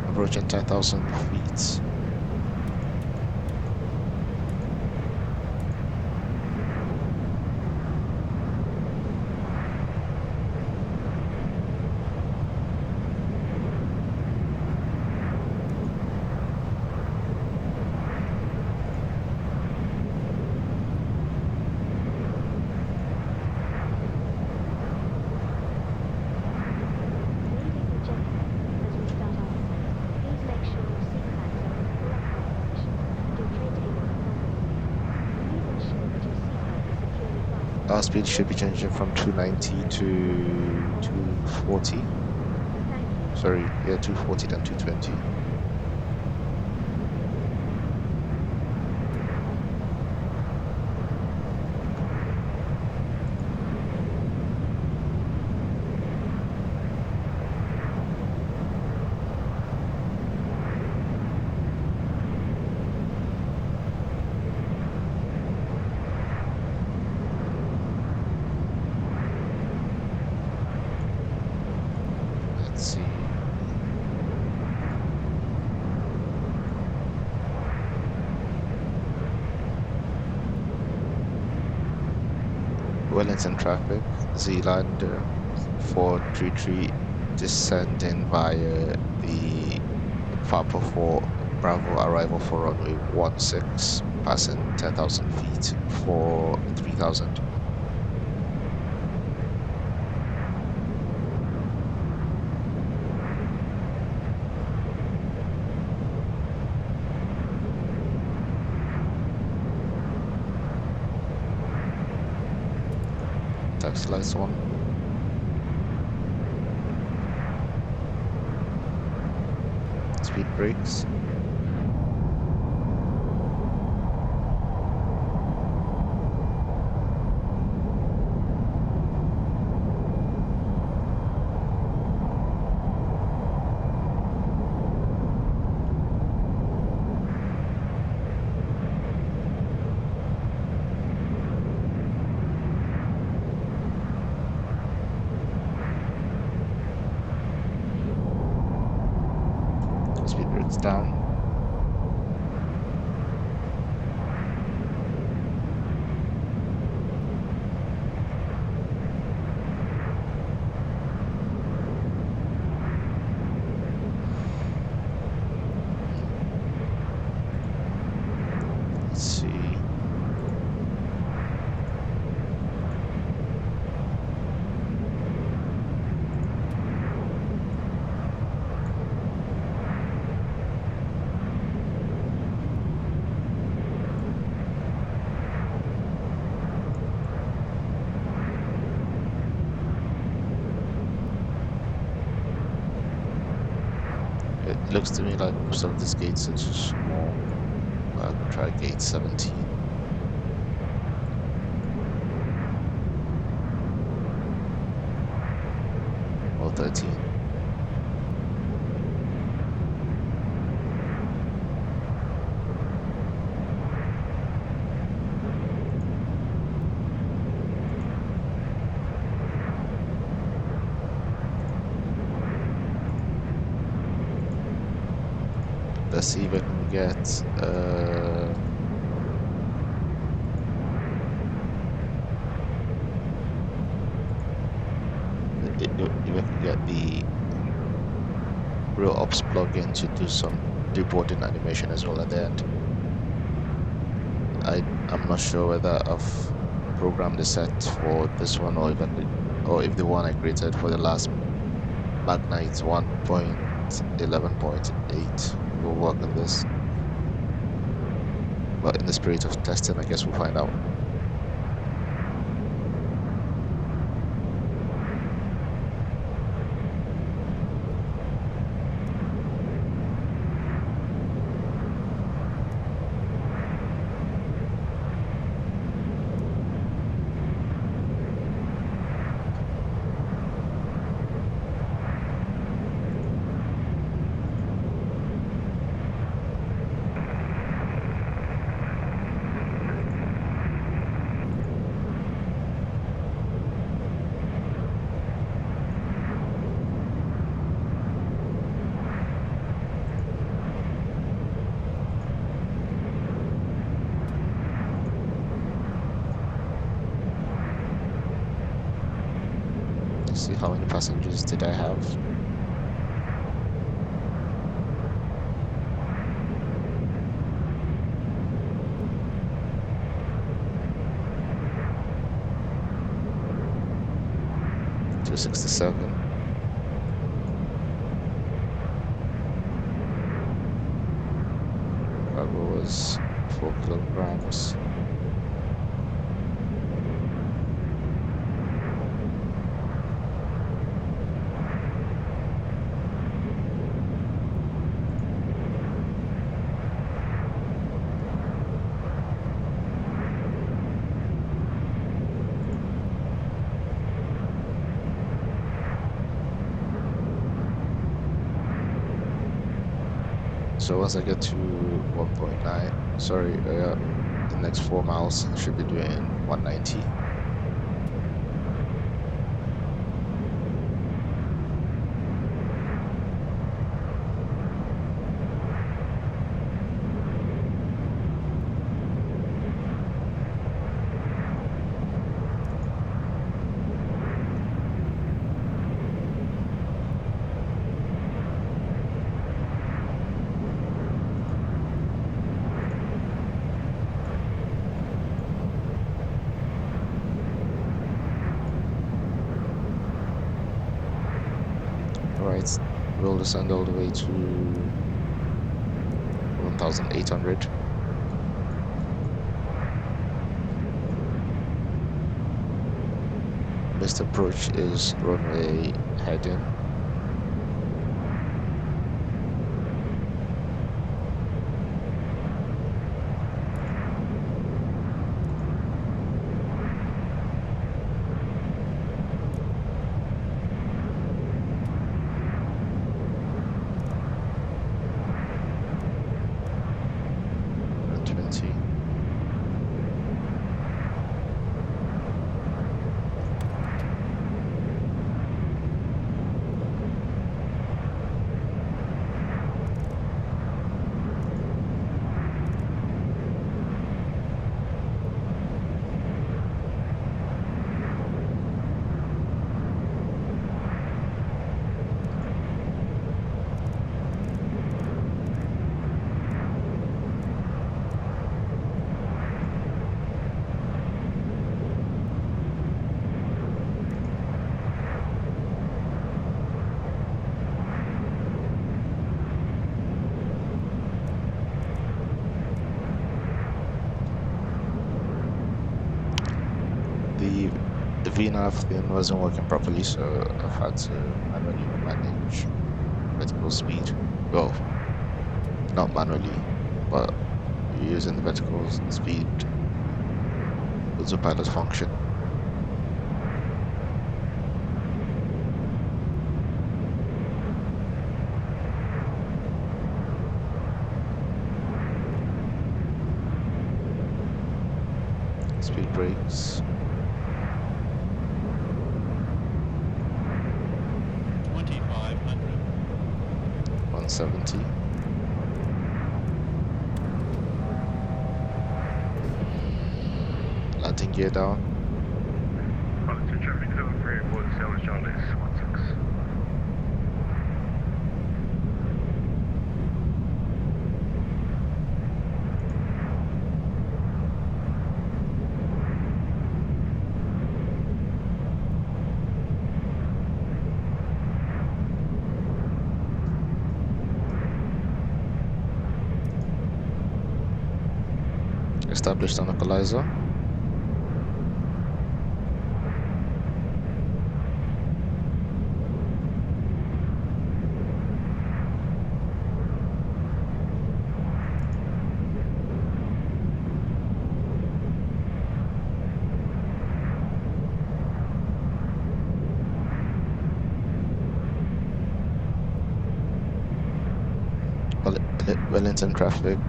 Approaching 10,000 feet. Our speed should be changing from 290 to 240. Sorry, yeah, 240 then 220. Let's see. Wellington traffic, Zealand 433 descending via the Papa 4 Bravo arrival for runway 16, passing 10,000 feet for 3,000. Taxi lights on. Speed brakes. Speed brakes down. Let's see. It looks to me like most of these gates are too small. I'll try gate 17. Or 13. Let's see if I can get if I can get the real ops plugin to do some deboarding animation as well at the end. I'm not sure whether I've programmed the set for this one or if the one I created for the last Magknight 1.11.8 will work on this. But in the spirit of testing, I guess we'll find out. See how many passengers did I have? Two 67. Cargo was 4 kilograms. So once I get to 1.9, sorry, the next 4 miles I should be doing 190. Right, we'll descend all the way to 1,800. Missed approach is runway heading. The VREF thing wasn't working properly, so I've had to manually manage vertical speed. Well, not manually, but using the vertical speed autopilot function. Speed brakes. 170. Landing gear down. Wellington traffic 7347 Charlie 16. established on equalizer. Wellington traffic,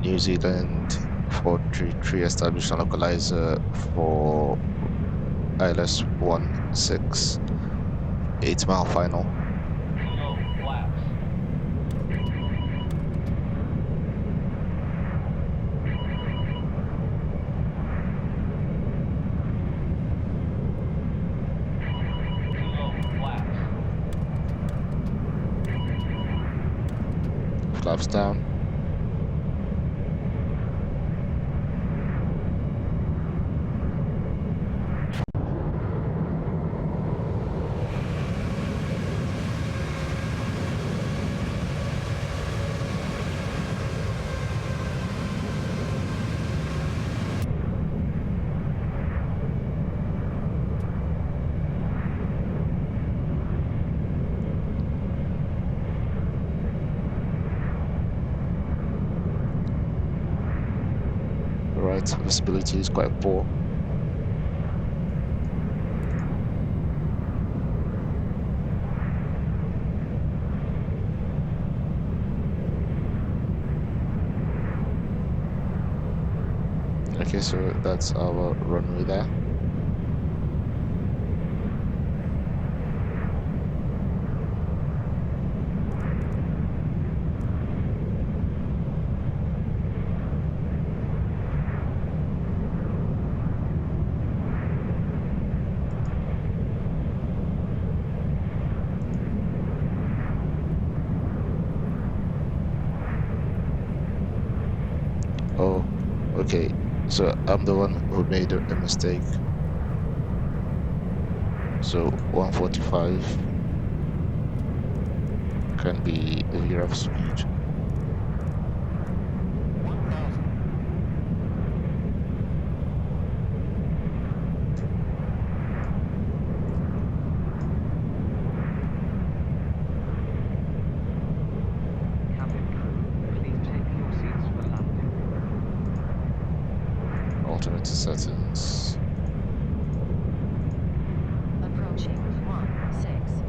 New Zealand 433 established on localizer for ILS 16, 8 mile final. Flaps down. Right, visibility is quite poor. Okay, so that's our runway there. Oh, okay. So I'm the one who made a mistake. So 145 can be the VREF speed. Alternate settings. Approaching 16.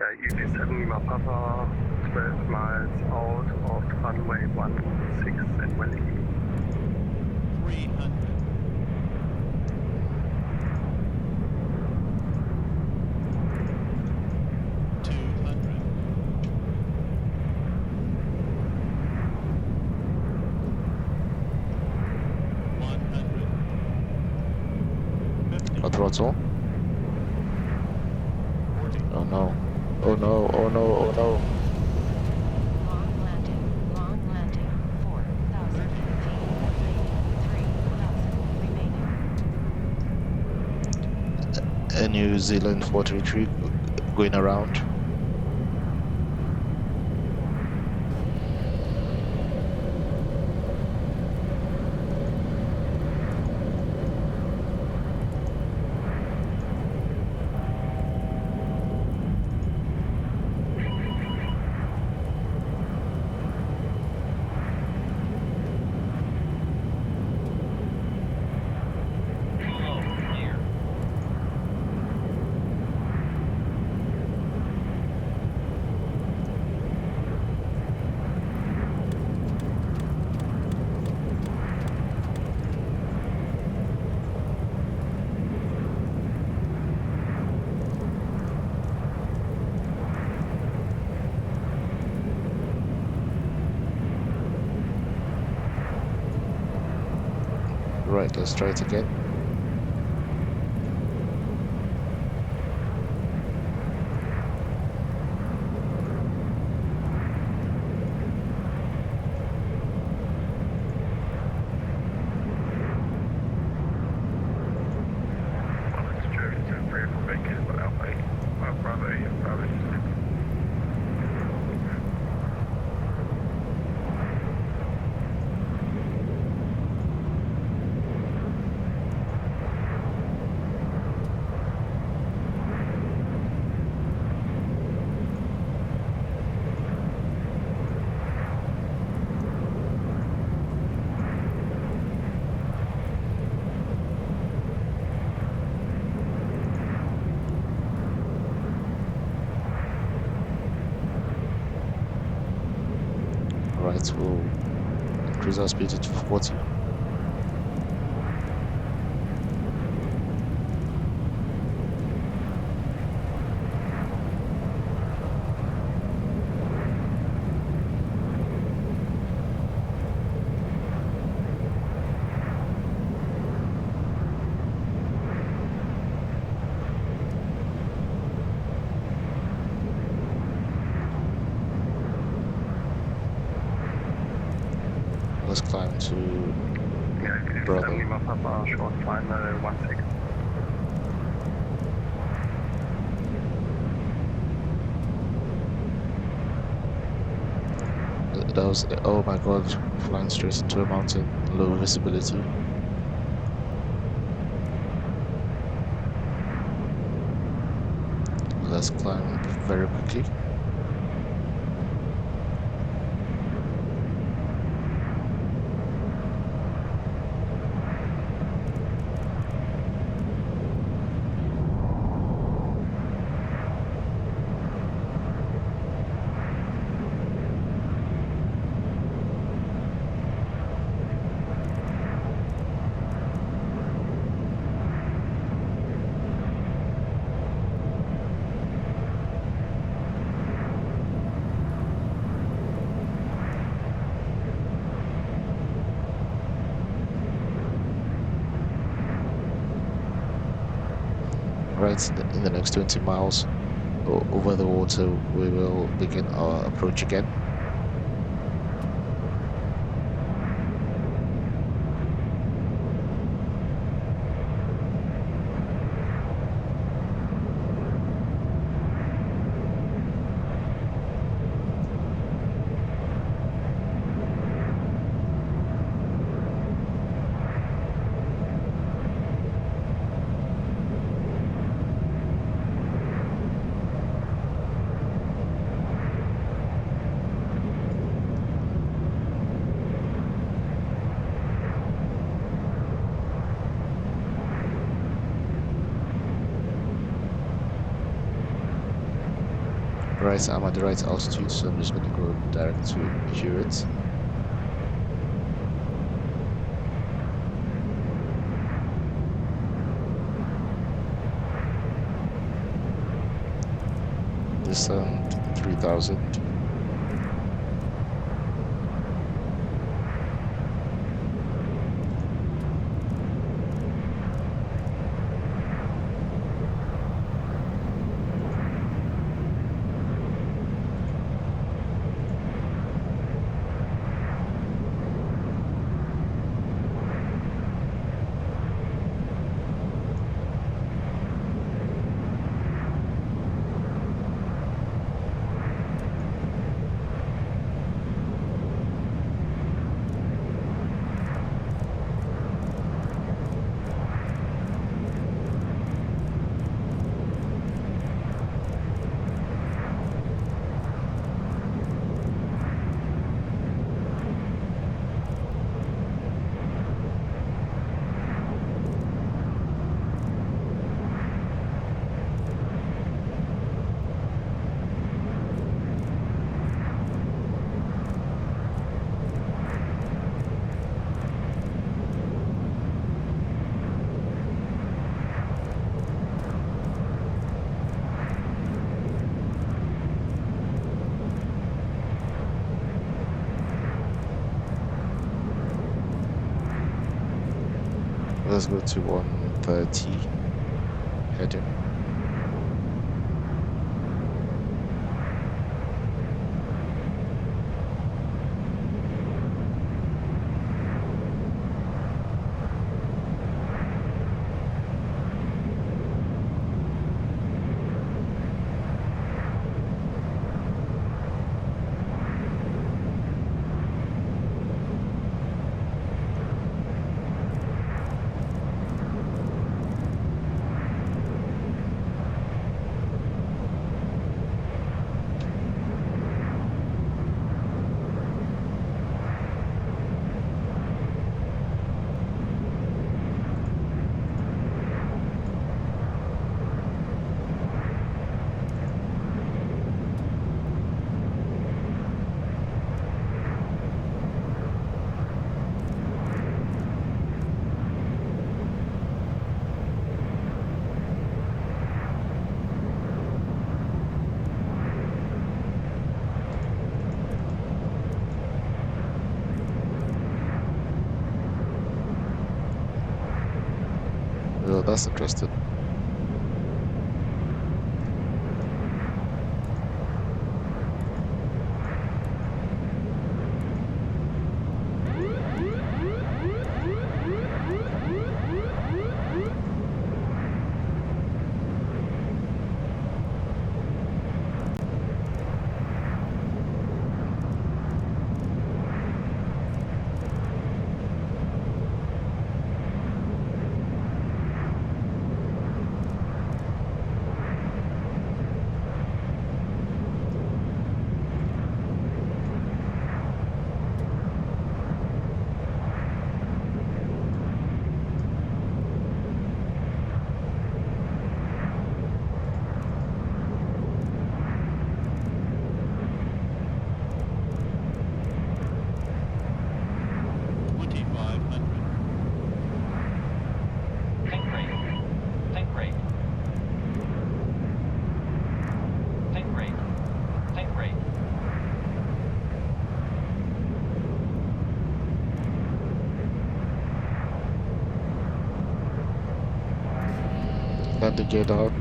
EP7 Lima Papa, 12 miles out of runway 16 at Wellington. 300. 200. 100. A throttle. Oh no. Oh no, oh no, oh no. Long landing, 4,000 feet, 3,000 remaining. A New Zealand 433 going around. Right, let's try it again. Right, we'll increase our speed to 40. Let's climb to Yeah, it is Brother. 70 Lima Papa, short final 16. That was, oh my god, flying straight into a mountain, low visibility. Let's climb very quickly. Right, in the next 20 miles over the water, we will begin our approach again. Right, I'm at the right altitude, so I'm just going to go direct to Hewitt. Descend 3000. Let's go to 130 heading. that's interesting. Landing gear down.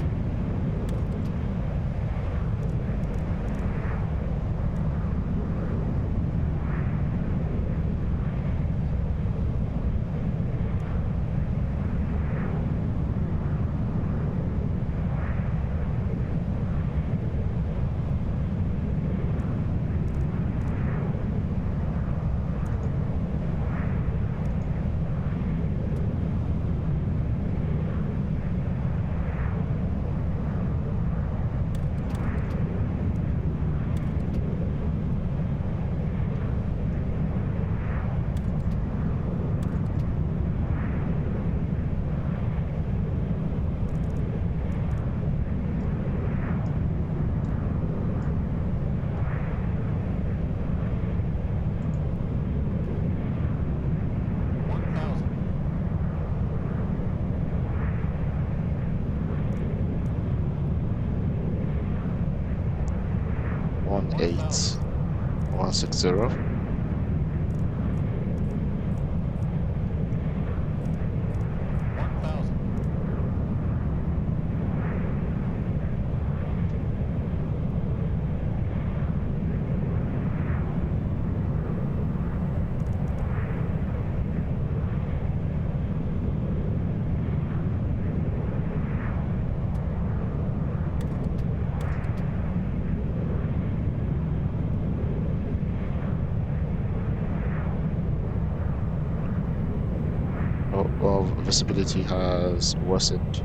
One 160. Well, visibility has worsened.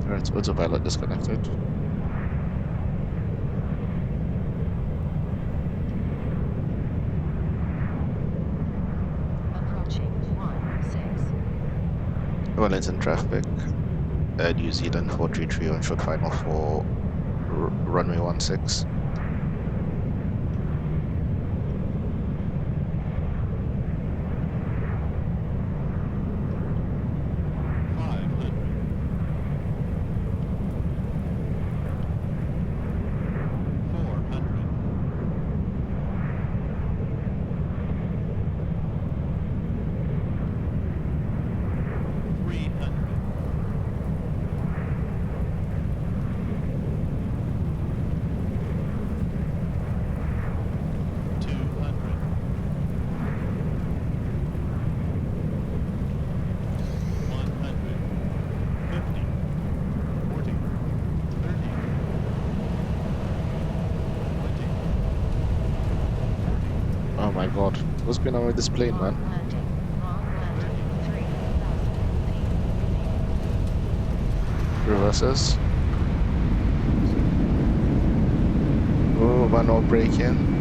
Alright, autopilot disconnected. Approaching 16. Wellington traffic. New Zealand 433 on short final for runway 16. Oh my god, what's going on with this plane, man? Reverses. Oh, man, not braking.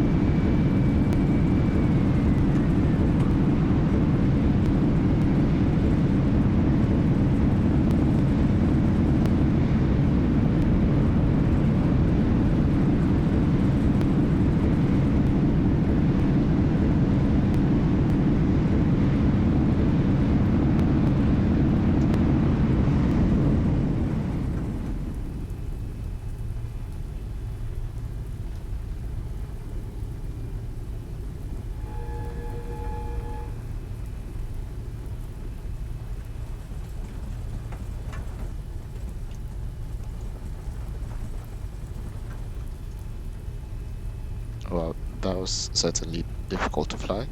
Well, that was certainly difficult to fly.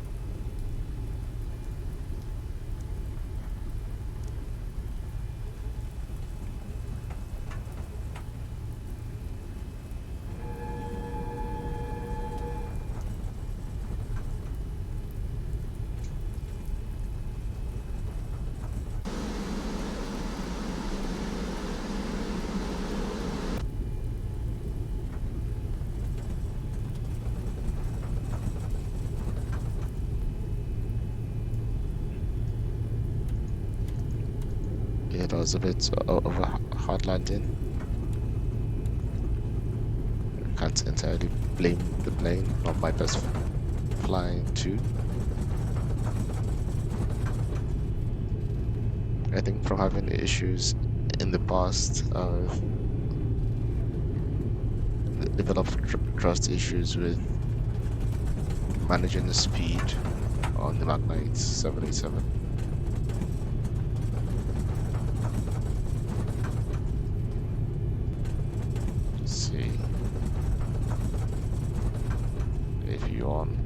Yeah, that was a bit of a hard landing. Can't entirely blame the plane, not my best flying too. I think from having issues in the past, I've developed trust issues with managing the speed on the Magknight 787. Let's see if you on.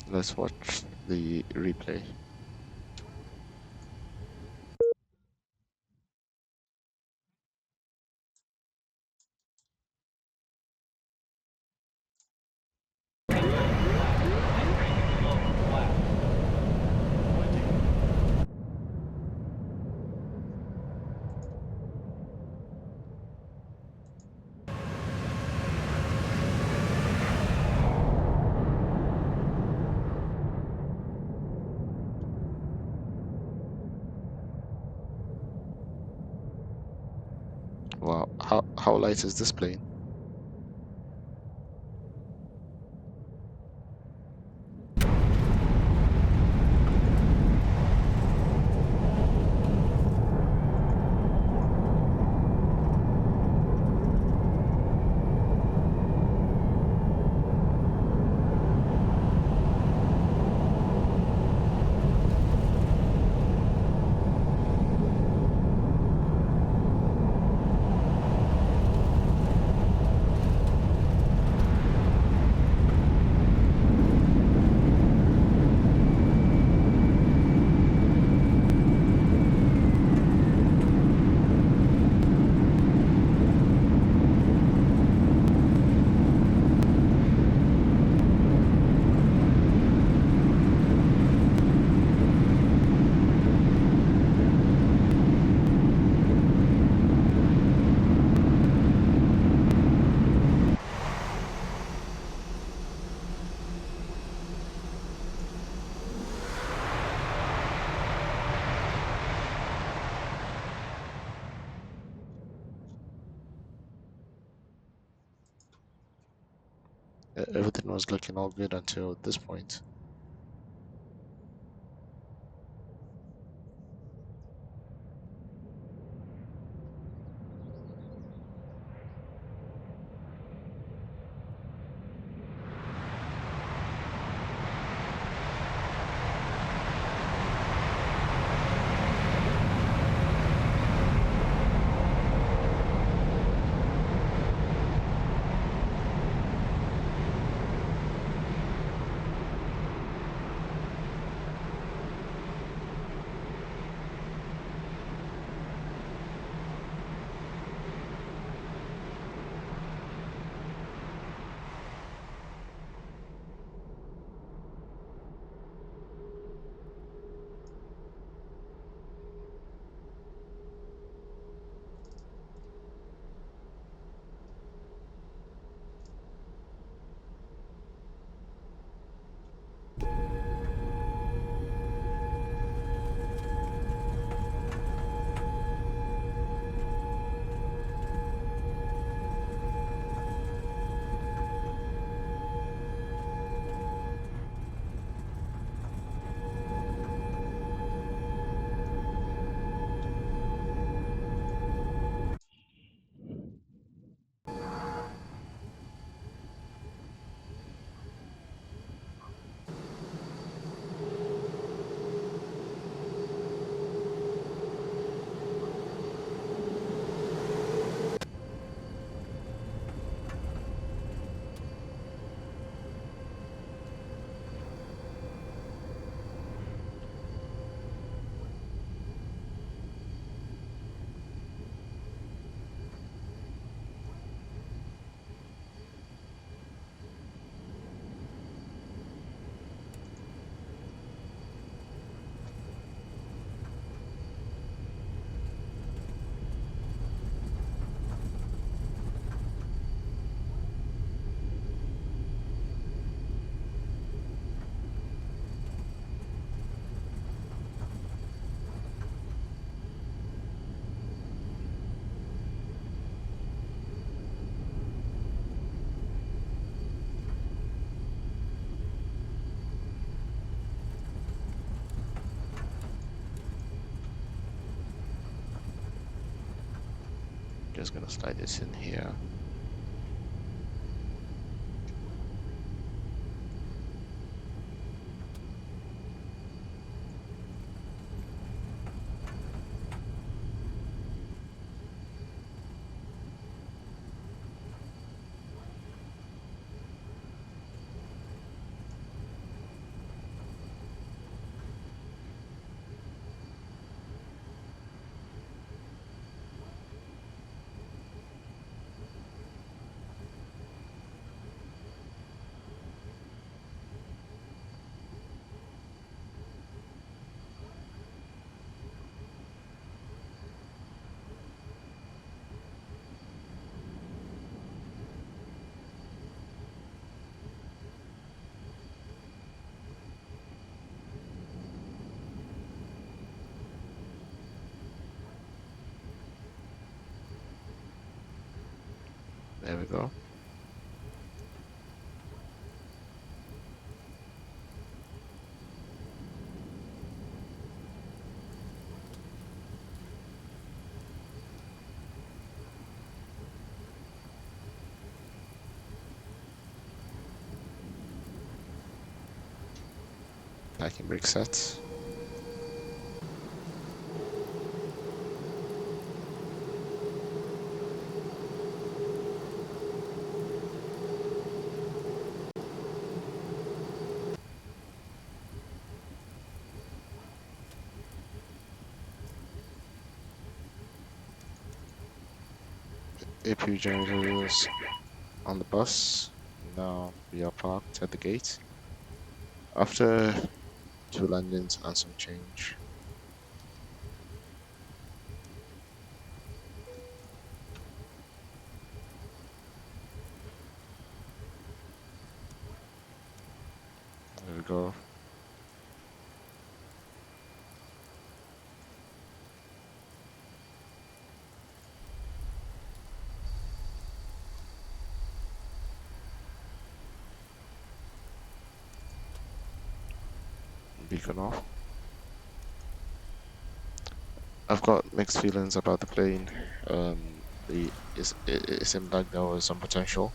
Let's watch the replay. Wow, how light is this plane? Everything was looking all good until this point. Just gonna slide this in here. There we go. Packing brake set. APU generators on the bus. Now we are parked at the gate. After 2 landings and some change. There we go. Beacon off. I've got mixed feelings about the plane. It seemed like there was some potential.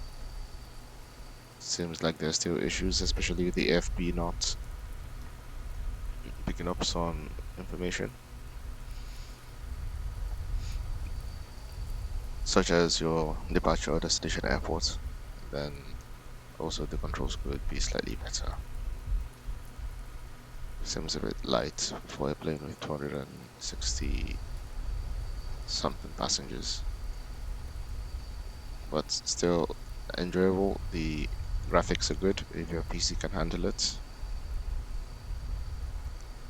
Seems like there's still issues, especially with the AFB not picking up some information, such as your departure or destination airport. Then also the controls could be slightly better. Seems a bit light for a plane with 260 something passengers, but still enjoyable. The graphics are good if your PC can handle it.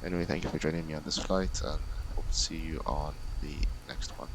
Anyway, thank you for joining me on this flight, and hope to see you on the next one.